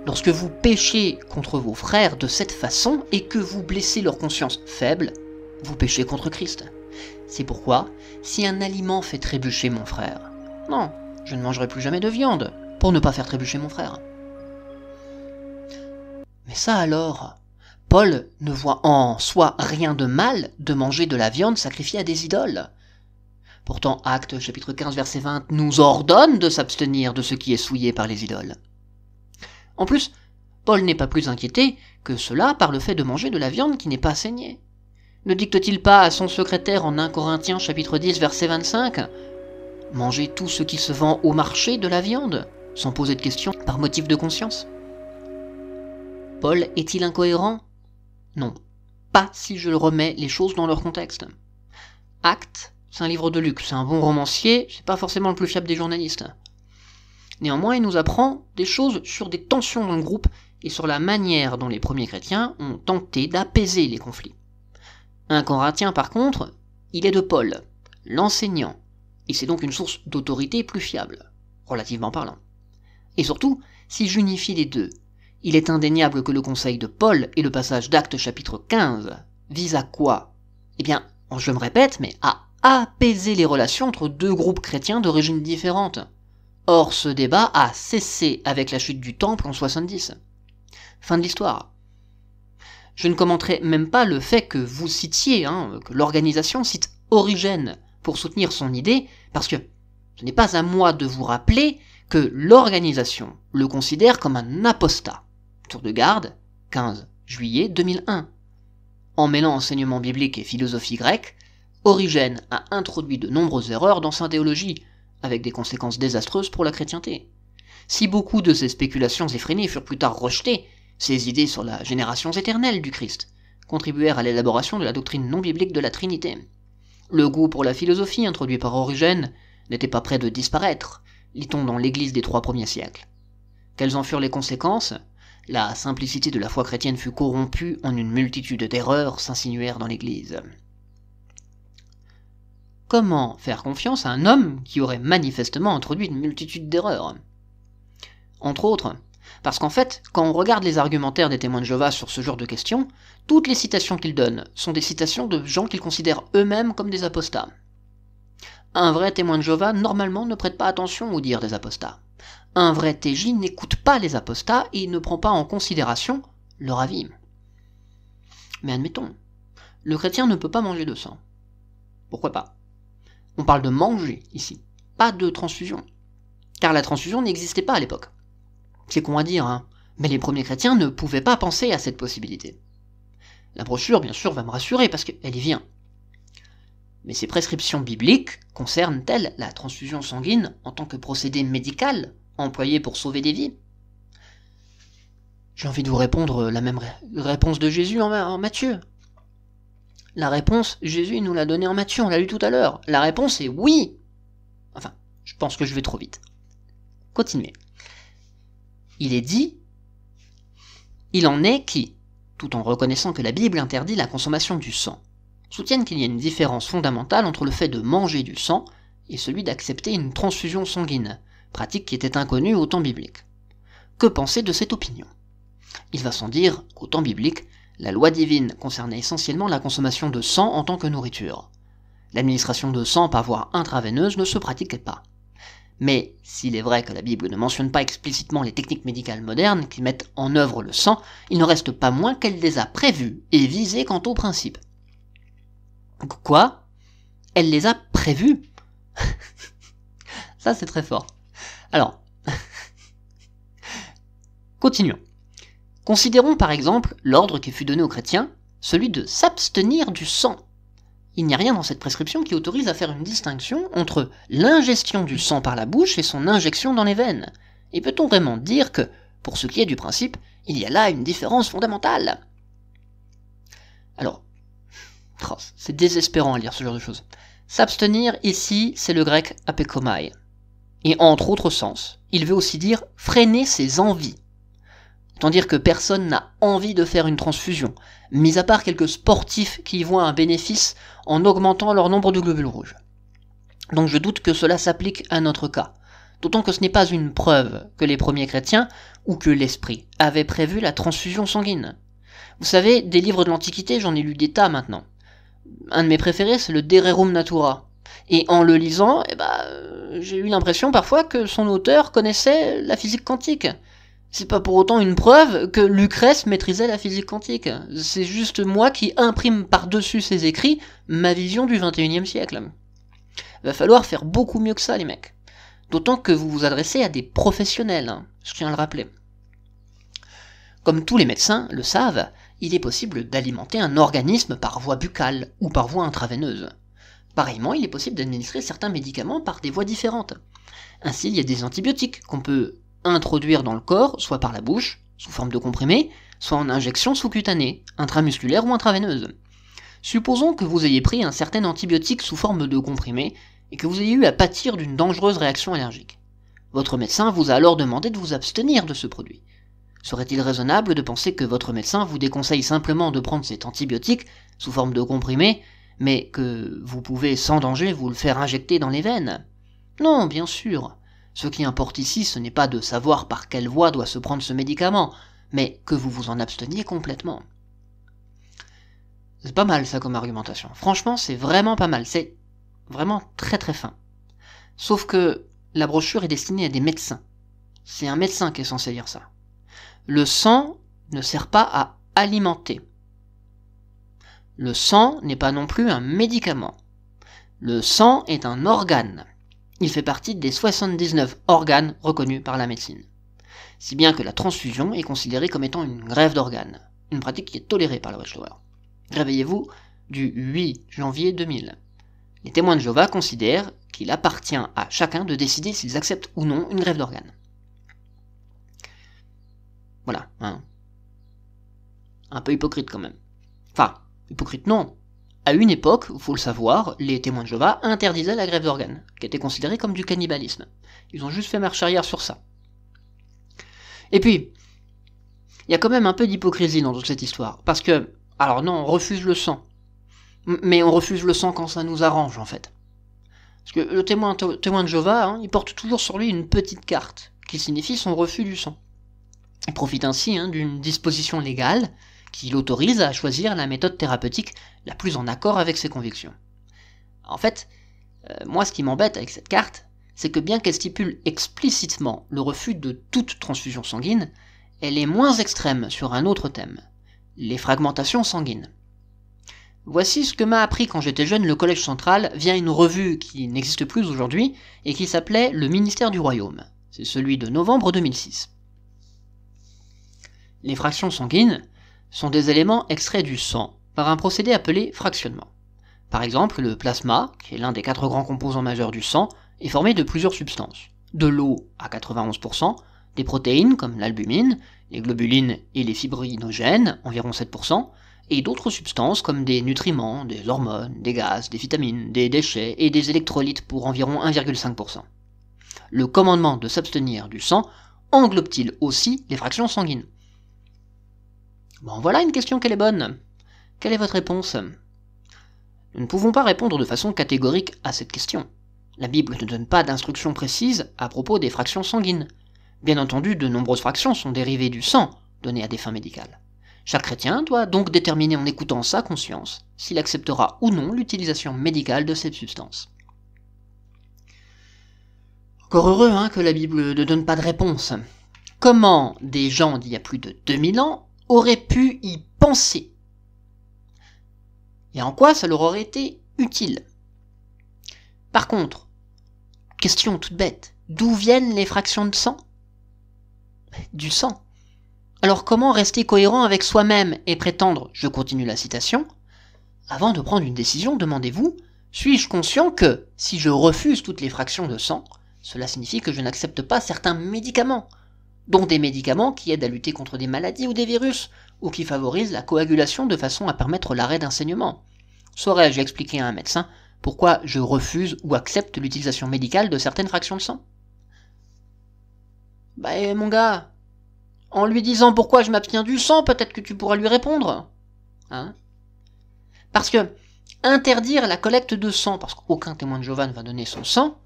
Lorsque vous péchez contre vos frères de cette façon et que vous blessez leur conscience faible, vous péchez contre Christ. C'est pourquoi, si un aliment fait trébucher mon frère, non, je ne mangerai plus jamais de viande pour ne pas faire trébucher mon frère. Mais ça alors, Paul ne voit en soi rien de mal de manger de la viande sacrifiée à des idoles. Pourtant, Actes chapitre 15 verset 20 nous ordonne de s'abstenir de ce qui est souillé par les idoles. En plus, Paul n'est pas plus inquiété que cela par le fait de manger de la viande qui n'est pas saignée. Ne dicte-t-il pas à son secrétaire en 1 Corinthiens chapitre 10 verset 25 « Mangez tout ce qui se vend au marché de la viande, sans poser de questions par motif de conscience ». Paul est-il incohérent ? Non, pas si je remets les choses dans leur contexte. Actes, c'est un livre de Luc, c'est un bon romancier, c'est pas forcément le plus fiable des journalistes. Néanmoins, il nous apprend des choses sur des tensions dans le groupe et sur la manière dont les premiers chrétiens ont tenté d'apaiser les conflits. 1 Corinthiens, par contre, il est de Paul, l'enseignant, et c'est donc une source d'autorité plus fiable, relativement parlant. Et surtout, si j'unifie les deux, il est indéniable que le conseil de Paul et le passage d'Actes chapitre 15 visent à quoi ? Eh bien, je me répète, mais à apaiser les relations entre deux groupes chrétiens d'origines différentes. Or, ce débat a cessé avec la chute du temple en 70. Fin de l'histoire. Je ne commenterai même pas le fait que vous citiez, que l'organisation cite Origène pour soutenir son idée, parce que ce n'est pas à moi de vous rappeler que l'organisation le considère comme un apostat. Tour de garde, 15 juillet 2001. En mêlant enseignement biblique et philosophie grecque, Origène a introduit de nombreuses erreurs dans sa théologie, avec des conséquences désastreuses pour la chrétienté. Si beaucoup de ces spéculations effrénées furent plus tard rejetées, ces idées sur la génération éternelle du Christ contribuèrent à l'élaboration de la doctrine non biblique de la Trinité. Le goût pour la philosophie introduit par Origène n'était pas près de disparaître, lit-on dans l'Église des 3 premiers siècles. Quelles en furent les conséquences ? La simplicité de la foi chrétienne fut corrompue en une multitude d'erreurs s'insinuèrent dans l'Église. Comment faire confiance à un homme qui aurait manifestement introduit une multitude d'erreurs ? Entre autres, parce qu'en fait, quand on regarde les argumentaires des témoins de Jéhovah sur ce genre de questions, toutes les citations qu'ils donnent sont des citations de gens qu'ils considèrent eux-mêmes comme des apostats. Un vrai témoin de Jéhovah, normalement, ne prête pas attention aux dires des apostats. Un vrai TJ n'écoute pas les apostats et ne prend pas en considération leur avis. Mais admettons, le chrétien ne peut pas manger de sang. Pourquoi pas ? On parle de manger ici, pas de transfusion. Car la transfusion n'existait pas à l'époque. C'est con à dire, mais les premiers chrétiens ne pouvaient pas penser à cette possibilité. La brochure, bien sûr, va me rassurer parce qu'elle y vient. Mais ces prescriptions bibliques concernent-elles la transfusion sanguine en tant que procédé médical employé pour sauver des vies ? J'ai envie de vous répondre la même réponse de Jésus en Matthieu. La réponse, Jésus nous l'a donnée en Matthieu, on l'a lu tout à l'heure. La réponse est oui. Enfin, je pense que je vais trop vite. Continuez. Il est dit, il en est qui, tout en reconnaissant que la Bible interdit la consommation du sang, soutiennent qu'il y a une différence fondamentale entre le fait de manger du sang et celui d'accepter une transfusion sanguine, pratique qui était inconnue au temps biblique. Que penser de cette opinion? Il va sans dire qu'au temps biblique, la loi divine concernait essentiellement la consommation de sang en tant que nourriture. L'administration de sang par voie intraveineuse ne se pratiquait pas. Mais s'il est vrai que la Bible ne mentionne pas explicitement les techniques médicales modernes qui mettent en œuvre le sang, il n'en reste pas moins qu'elle les a prévues et visées quant au principe. Quoi? Elle les a prévues? Ça c'est très fort. Alors, continuons. Considérons par exemple l'ordre qui fut donné aux chrétiens, celui de s'abstenir du sang. Il n'y a rien dans cette prescription qui autorise à faire une distinction entre l'ingestion du sang par la bouche et son injection dans les veines. Et peut-on vraiment dire que, pour ce qui est du principe, il y a là une différence fondamentale? Alors, c'est désespérant à lire ce genre de choses. S'abstenir ici, c'est le grec apekomai. Et entre autres sens, il veut aussi dire freiner ses envies. Autant dire que personne n'a envie de faire une transfusion, mis à part quelques sportifs qui y voient un bénéfice en augmentant leur nombre de globules rouges. Donc je doute que cela s'applique à notre cas, d'autant que ce n'est pas une preuve que les premiers chrétiens, ou que l'Esprit, avaient prévu la transfusion sanguine. Vous savez, des livres de l'Antiquité, j'en ai lu des tas maintenant. Un de mes préférés, c'est le De Rerum Natura. Et en le lisant, j'ai eu l'impression parfois que son auteur connaissait la physique quantique. C'est pas pour autant une preuve que Lucrèce maîtrisait la physique quantique. C'est juste moi qui imprime par-dessus ses écrits ma vision du XXIe siècle. Va falloir faire beaucoup mieux que ça, les mecs. D'autant que vous vous adressez à des professionnels, je tiens à le rappeler. Comme tous les médecins le savent, il est possible d'alimenter un organisme par voie buccale ou par voie intraveineuse. Pareillement, il est possible d'administrer certains médicaments par des voies différentes. Ainsi, il y a des antibiotiques qu'on peut introduire dans le corps, soit par la bouche, sous forme de comprimé, soit en injection sous-cutanée, intramusculaire ou intraveineuse. Supposons que vous ayez pris un certain antibiotique sous forme de comprimé et que vous ayez eu à pâtir d'une dangereuse réaction allergique. Votre médecin vous a alors demandé de vous abstenir de ce produit. Serait-il raisonnable de penser que votre médecin vous déconseille simplement de prendre cet antibiotique sous forme de comprimé, mais que vous pouvez sans danger vous le faire injecter dans les veines? Non, bien sûr. Ce qui importe ici, ce n'est pas de savoir par quelle voie doit se prendre ce médicament, mais que vous vous en absteniez complètement. C'est pas mal ça comme argumentation. Franchement, c'est vraiment pas mal. C'est vraiment très très fin. Sauf que la brochure est destinée à des médecins. C'est un médecin qui est censé lire ça. Le sang ne sert pas à alimenter. Le sang n'est pas non plus un médicament. Le sang est un organe. Il fait partie des 79 organes reconnus par la médecine. Si bien que la transfusion est considérée comme étant une greffe d'organes, une pratique qui est tolérée par le Watchtower. Réveillez-vous du 8 janvier 2000. Les témoins de Jéhovah considèrent qu'il appartient à chacun de décider s'ils acceptent ou non une greffe d'organes. Voilà, hein. Un peu hypocrite quand même. Enfin, hypocrite non. À une époque, il faut le savoir, les témoins de Jéhovah interdisaient la greffe d'organes, qui était considérée comme du cannibalisme. Ils ont juste fait marche arrière sur ça. Et puis, il y a quand même un peu d'hypocrisie dans toute cette histoire, parce que, alors non, on refuse le sang, mais on refuse le sang quand ça nous arrange en fait. Parce que le témoin de Jéhovah, il porte toujours sur lui une petite carte, qui signifie son refus du sang. Il profite ainsi d'une disposition légale qui l'autorise à choisir la méthode thérapeutique la plus en accord avec ses convictions. En fait, moi ce qui m'embête avec cette carte, c'est que bien qu'elle stipule explicitement le refus de toute transfusion sanguine, elle est moins extrême sur un autre thème, les fragmentations sanguines. Voici ce que m'a appris quand j'étais jeune le Collège Central via une revue qui n'existe plus aujourd'hui et qui s'appelait Le Ministère du Royaume. C'est celui de novembre 2006. Les fractions sanguines sont des éléments extraits du sang par un procédé appelé fractionnement. Par exemple, le plasma, qui est l'un des 4 grands composants majeurs du sang, est formé de plusieurs substances. De l'eau à 91%, des protéines comme l'albumine, les globulines et les fibrinogènes, environ 7%, et d'autres substances comme des nutriments, des hormones, des gaz, des vitamines, des déchets et des électrolytes pour environ 1,5%. Le commandement de s'abstenir du sang englobe-t-il aussi les fractions sanguines? Bon, voilà une question qu'elle est bonne. Quelle est votre réponse? Nous ne pouvons pas répondre de façon catégorique à cette question. La Bible ne donne pas d'instructions précises à propos des fractions sanguines. Bien entendu, de nombreuses fractions sont dérivées du sang donné à des fins médicales. Chaque chrétien doit donc déterminer en écoutant sa conscience s'il acceptera ou non l'utilisation médicale de cette substance. Encore heureux que la Bible ne donne pas de réponse. Comment des gens d'il y a plus de 2000 ans auraient pu y penser? Et en quoi ça leur aurait été utile? Par contre, question toute bête, d'où viennent les fractions de sang? Du sang. Alors comment rester cohérent avec soi-même et prétendre, je continue la citation, avant de prendre une décision, demandez-vous, suis-je conscient que, si je refuse toutes les fractions de sang, cela signifie que je n'accepte pas certains médicaments, dont des médicaments qui aident à lutter contre des maladies ou des virus, ou qui favorisent la coagulation de façon à permettre l'arrêt d'un saignement. Saurais-je expliquer à un médecin pourquoi je refuse ou accepte l'utilisation médicale de certaines fractions de sang? Bah mon gars, en lui disant pourquoi je m'abstiens du sang, peut-être que tu pourras lui répondre. Parce que interdire la collecte de sang, parce qu'aucun témoin de Jéhovah ne va donner son sang,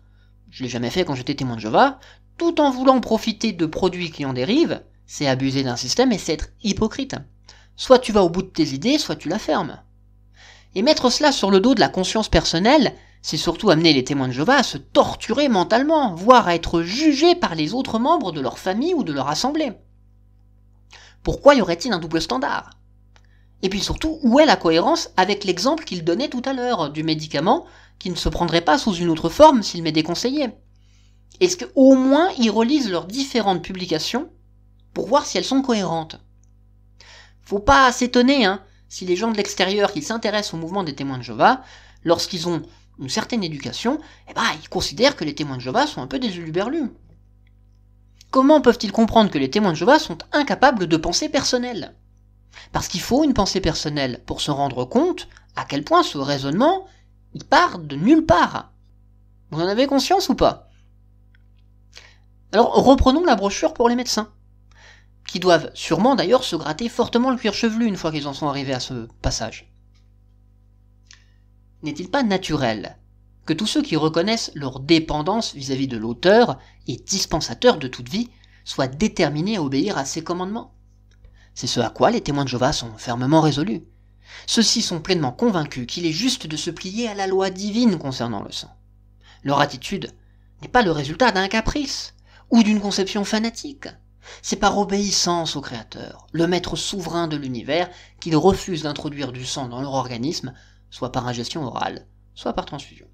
je l'ai jamais fait quand j'étais témoin de Jéhovah, tout en voulant profiter de produits qui en dérivent, c'est abuser d'un système et c'est être hypocrite. Soit tu vas au bout de tes idées, soit tu la fermes. Et mettre cela sur le dos de la conscience personnelle, c'est surtout amener les témoins de Jéhovah à se torturer mentalement, voire à être jugés par les autres membres de leur famille ou de leur assemblée. Pourquoi y aurait-il un double standard? Et puis surtout, où est la cohérence avec l'exemple qu'il donnait tout à l'heure du médicament qui ne se prendrait pas sous une autre forme s'il m'est déconseillé? Est-ce qu'au moins ils relisent leurs différentes publications pour voir si elles sont cohérentes? Faut pas s'étonner, si les gens de l'extérieur qui s'intéressent au mouvement des témoins de Jéhovah, lorsqu'ils ont une certaine éducation, ils considèrent que les témoins de Jéhovah sont un peu des huluberlus. Comment peuvent-ils comprendre que les témoins de Jéhovah sont incapables de pensée personnelle? Parce qu'il faut une pensée personnelle pour se rendre compte à quel point ce raisonnement, il part de nulle part. Vous en avez conscience ou pas? Alors reprenons la brochure pour les médecins, qui doivent sûrement d'ailleurs se gratter fortement le cuir chevelu une fois qu'ils en sont arrivés à ce passage. N'est-il pas naturel que tous ceux qui reconnaissent leur dépendance vis-à-vis de l'auteur et dispensateur de toute vie soient déterminés à obéir à ses commandements? C'est ce à quoi les témoins de Jéhovah sont fermement résolus. Ceux-ci sont pleinement convaincus qu'il est juste de se plier à la loi divine concernant le sang. Leur attitude n'est pas le résultat d'un caprice ou d'une conception fanatique. C'est par obéissance au Créateur, le maître souverain de l'univers, qu'ils refusent d'introduire du sang dans leur organisme, soit par ingestion orale, soit par transfusion.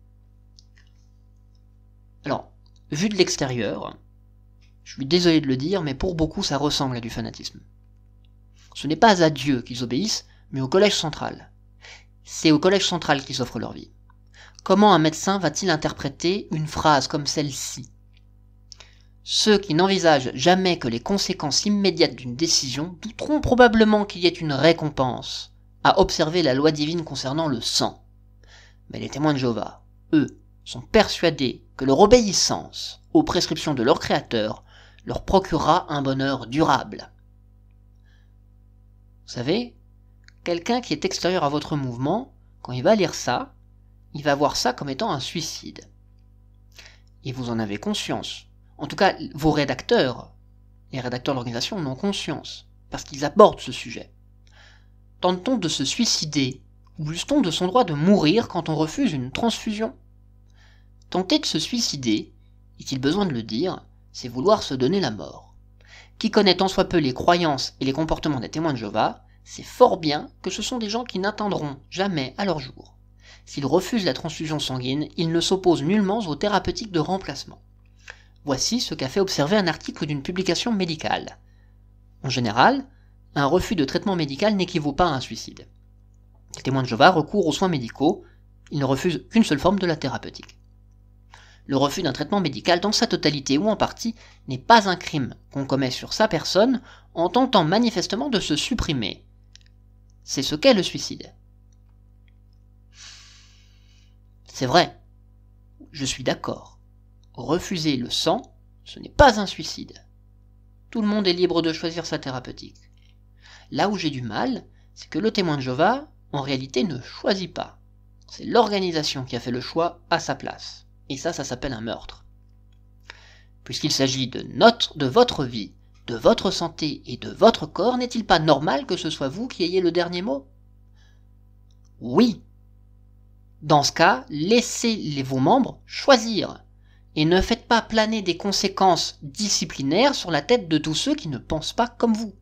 Alors, vu de l'extérieur, je suis désolé de le dire, mais pour beaucoup ça ressemble à du fanatisme. Ce n'est pas à Dieu qu'ils obéissent, mais au collège central. C'est au collège central qu'ils offrent leur vie. Comment un médecin va-t-il interpréter une phrase comme celle-ci? Ceux qui n'envisagent jamais que les conséquences immédiates d'une décision douteront probablement qu'il y ait une récompense à observer la loi divine concernant le sang. Mais les témoins de Jéhovah, eux, sont persuadés que leur obéissance aux prescriptions de leur Créateur leur procurera un bonheur durable. Vous savez, quelqu'un qui est extérieur à votre mouvement, quand il va lire ça, il va voir ça comme étant un suicide. Et vous en avez conscience. En tout cas, vos rédacteurs, les rédacteurs de l'organisation en ont conscience, parce qu'ils abordent ce sujet. Tente-t-on de se suicider, ou use-t-on de son droit de mourir quand on refuse une transfusion? Tenter de se suicider, est-il besoin de le dire, c'est vouloir se donner la mort. Qui connaît tant soit peu les croyances et les comportements des témoins de Jéhovah, sait fort bien que ce sont des gens qui n'atteindront jamais à leur jour. S'ils refusent la transfusion sanguine, ils ne s'opposent nullement aux thérapeutiques de remplacement. Voici ce qu'a fait observer un article d'une publication médicale. En général, un refus de traitement médical n'équivaut pas à un suicide. Les témoins de Jéhovah recourent aux soins médicaux, ils ne refusent qu'une seule forme de la thérapeutique. Le refus d'un traitement médical dans sa totalité ou en partie n'est pas un crime qu'on commet sur sa personne en tentant manifestement de se supprimer. C'est ce qu'est le suicide. C'est vrai, je suis d'accord. Refuser le sang, ce n'est pas un suicide. Tout le monde est libre de choisir sa thérapeutique. Là où j'ai du mal, c'est que le témoin de Jéhovah, en réalité, ne choisit pas. C'est l'organisation qui a fait le choix à sa place. et ça s'appelle un meurtre. Puisqu'il s'agit de votre vie, de votre santé et de votre corps, n'est-il pas normal que ce soit vous qui ayez le dernier mot? Oui. Dans ce cas, laissez vos membres choisir, et ne faites pas planer des conséquences disciplinaires sur la tête de tous ceux qui ne pensent pas comme vous.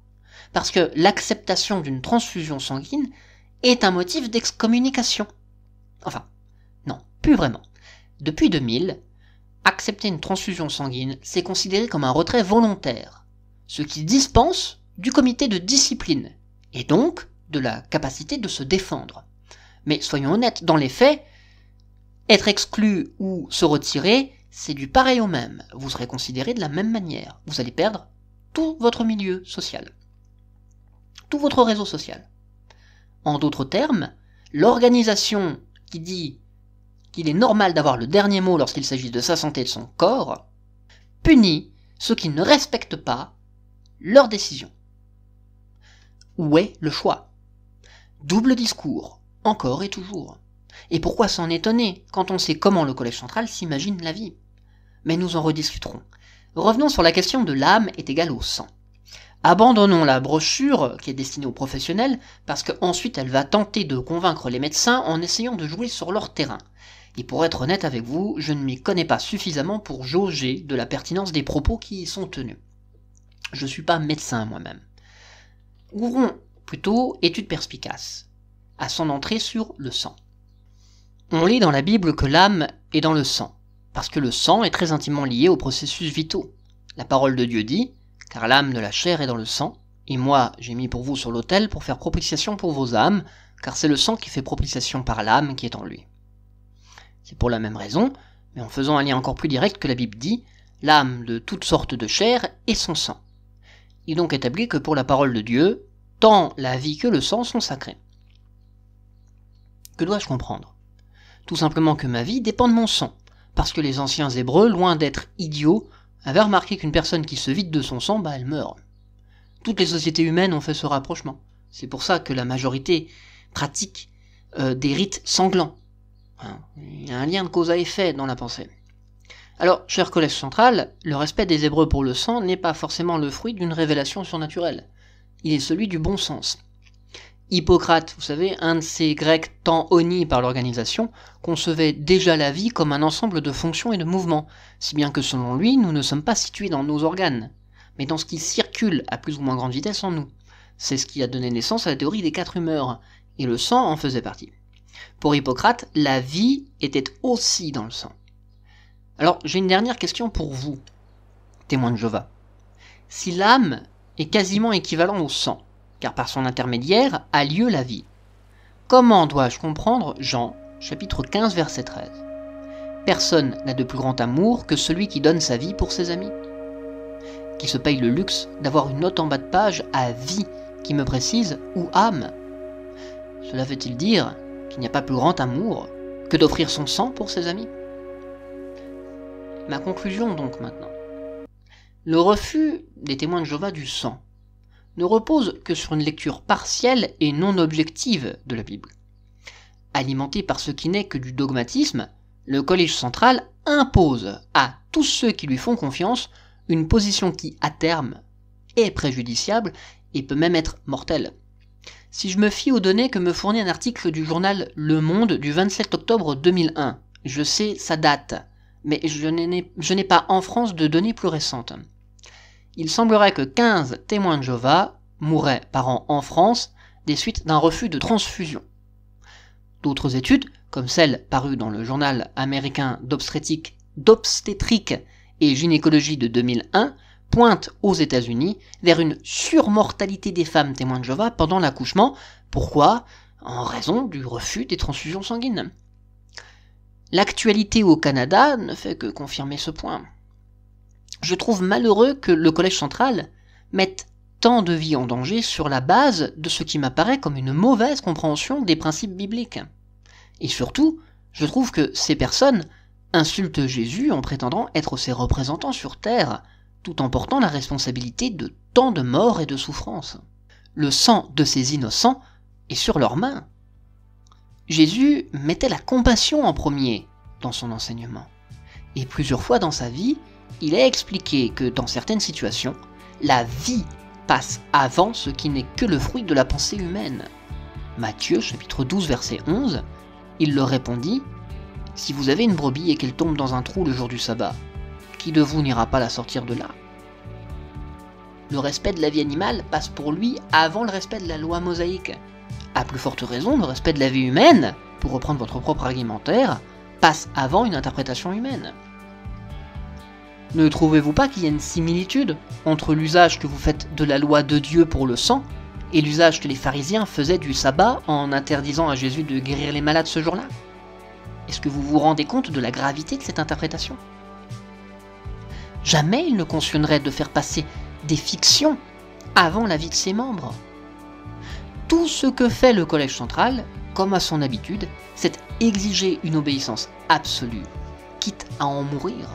Parce que l'acceptation d'une transfusion sanguine est un motif d'excommunication. Enfin, non, plus vraiment. Depuis 2000, accepter une transfusion sanguine, c'est considéré comme un retrait volontaire, ce qui dispense du comité de discipline, et donc de la capacité de se défendre. Mais soyons honnêtes, dans les faits, être exclu ou se retirer, c'est du pareil au même. Vous serez considéré de la même manière. Vous allez perdre tout votre milieu social, tout votre réseau social. En d'autres termes, l'organisation qui dit qu'il est normal d'avoir le dernier mot lorsqu'il s'agit de sa santé et de son corps, punit ceux qui ne respectent pas leurs décisions. Où est le choix? Double discours, encore et toujours. Et pourquoi s'en étonner quand on sait comment le Collège central s'imagine la vie? Mais nous en rediscuterons. Revenons sur la question de l'âme est égale au sang. Abandonnons la brochure qui est destinée aux professionnels parce qu'ensuite elle va tenter de convaincre les médecins en essayant de jouer sur leur terrain. Et pour être honnête avec vous, je ne m'y connais pas suffisamment pour jauger de la pertinence des propos qui y sont tenus. Je ne suis pas médecin moi-même. Ouvrons plutôt étude perspicace, à son entrée sur le sang. On lit dans la Bible que l'âme est dans le sang, parce que le sang est très intimement lié aux processus vitaux. La parole de Dieu dit « Car l'âme de la chair est dans le sang, et moi j'ai mis pour vous sur l'autel pour faire propitiation pour vos âmes, car c'est le sang qui fait propitiation par l'âme qui est en lui. » C'est pour la même raison, mais en faisant un lien encore plus direct que la Bible dit « L'âme de toutes sortes de chair est son sang. » Il est donc établi que pour la parole de Dieu, tant la vie que le sang sont sacrés. Que dois-je comprendre? Tout simplement que ma vie dépend de mon sang, parce que les anciens Hébreux, loin d'être idiots, avaient remarqué qu'une personne qui se vide de son sang, elle meurt. Toutes les sociétés humaines ont fait ce rapprochement. C'est pour ça que la majorité pratique des rites sanglants. Il y a un lien de cause à effet dans la pensée. Alors, cher Collège central, le respect des Hébreux pour le sang n'est pas forcément le fruit d'une révélation surnaturelle. Il est celui du bon sens. Hippocrate, vous savez, un de ces Grecs tant honnis par l'organisation, concevait déjà la vie comme un ensemble de fonctions et de mouvements, si bien que selon lui, nous ne sommes pas situés dans nos organes, mais dans ce qui circule à plus ou moins grande vitesse en nous. C'est ce qui a donné naissance à la théorie des 4 humeurs, et le sang en faisait partie. Pour Hippocrate, la vie était aussi dans le sang. Alors, j'ai une dernière question pour vous, témoins de Jéhovah. Si l'âme est quasiment équivalent au sang, car par son intermédiaire a lieu la vie, comment dois-je comprendre Jean, chapitre 15, verset 13 ? Personne n'a de plus grand amour que celui qui donne sa vie pour ses amis. Qui se paye le luxe d'avoir une note en bas de page à vie qui me précise ou âme. Cela veut-il dire qu'il n'y a pas plus grand amour que d'offrir son sang pour ses amis? Ma conclusion donc maintenant. Le refus des témoins de Jéhovah du sang ne repose que sur une lecture partielle et non objective de la Bible. Alimenté par ce qui n'est que du dogmatisme, le Collège central impose à tous ceux qui lui font confiance une position qui, à terme, est préjudiciable et peut même être mortelle. Si je me fie aux données que me fournit un article du journal Le Monde du 27 octobre 2001, je sais sa date, mais je n'ai pas en France de données plus récentes. Il semblerait que 15 témoins de Jéhovah mourraient par an en France des suites d'un refus de transfusion. D'autres études, comme celle parue dans le journal américain d'obstétrique et gynécologie de 2001, pointent aux États-Unis vers une surmortalité des femmes témoins de Jéhovah pendant l'accouchement. Pourquoi ? En raison du refus des transfusions sanguines. L'actualité au Canada ne fait que confirmer ce point. Je trouve malheureux que le Collège central mette tant de vies en danger sur la base de ce qui m'apparaît comme une mauvaise compréhension des principes bibliques. Et surtout, je trouve que ces personnes insultent Jésus en prétendant être ses représentants sur terre, tout en portant la responsabilité de tant de morts et de souffrances. Le sang de ces innocents est sur leurs mains. Jésus mettait la compassion en premier dans son enseignement. Et plusieurs fois dans sa vie, il a expliqué que dans certaines situations, la vie passe avant ce qui n'est que le fruit de la pensée humaine. Matthieu, chapitre 12, verset 11, il leur répondit « Si vous avez une brebis et qu'elle tombe dans un trou le jour du sabbat, qui de vous n'ira pas la sortir de là ?» Le respect de la vie animale passe pour lui avant le respect de la loi mosaïque. À plus forte raison, le respect de la vie humaine, pour reprendre votre propre argumentaire, passe avant une interprétation humaine. Ne trouvez-vous pas qu'il y a une similitude entre l'usage que vous faites de la loi de Dieu pour le sang et l'usage que les pharisiens faisaient du sabbat en interdisant à Jésus de guérir les malades ce jour-là? Est-ce que vous vous rendez compte de la gravité de cette interprétation? Jamais il ne cautionnerait de faire passer des fictions avant la vie de ses membres. Tout ce que fait le Collège central, comme à son habitude, c'est exiger une obéissance absolue, quitte à en mourir.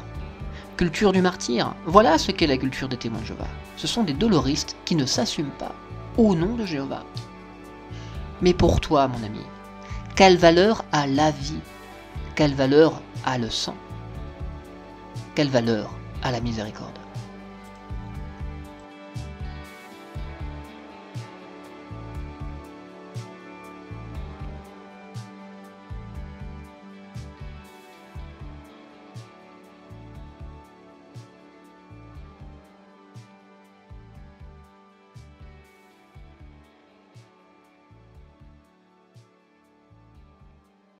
Culture du martyr, voilà ce qu'est la culture des témoins de Jéhovah. Ce sont des doloristes qui ne s'assument pas au nom de Jéhovah. Mais pour toi, mon ami, quelle valeur a la vie? Quelle valeur a le sang? Quelle valeur a la miséricorde?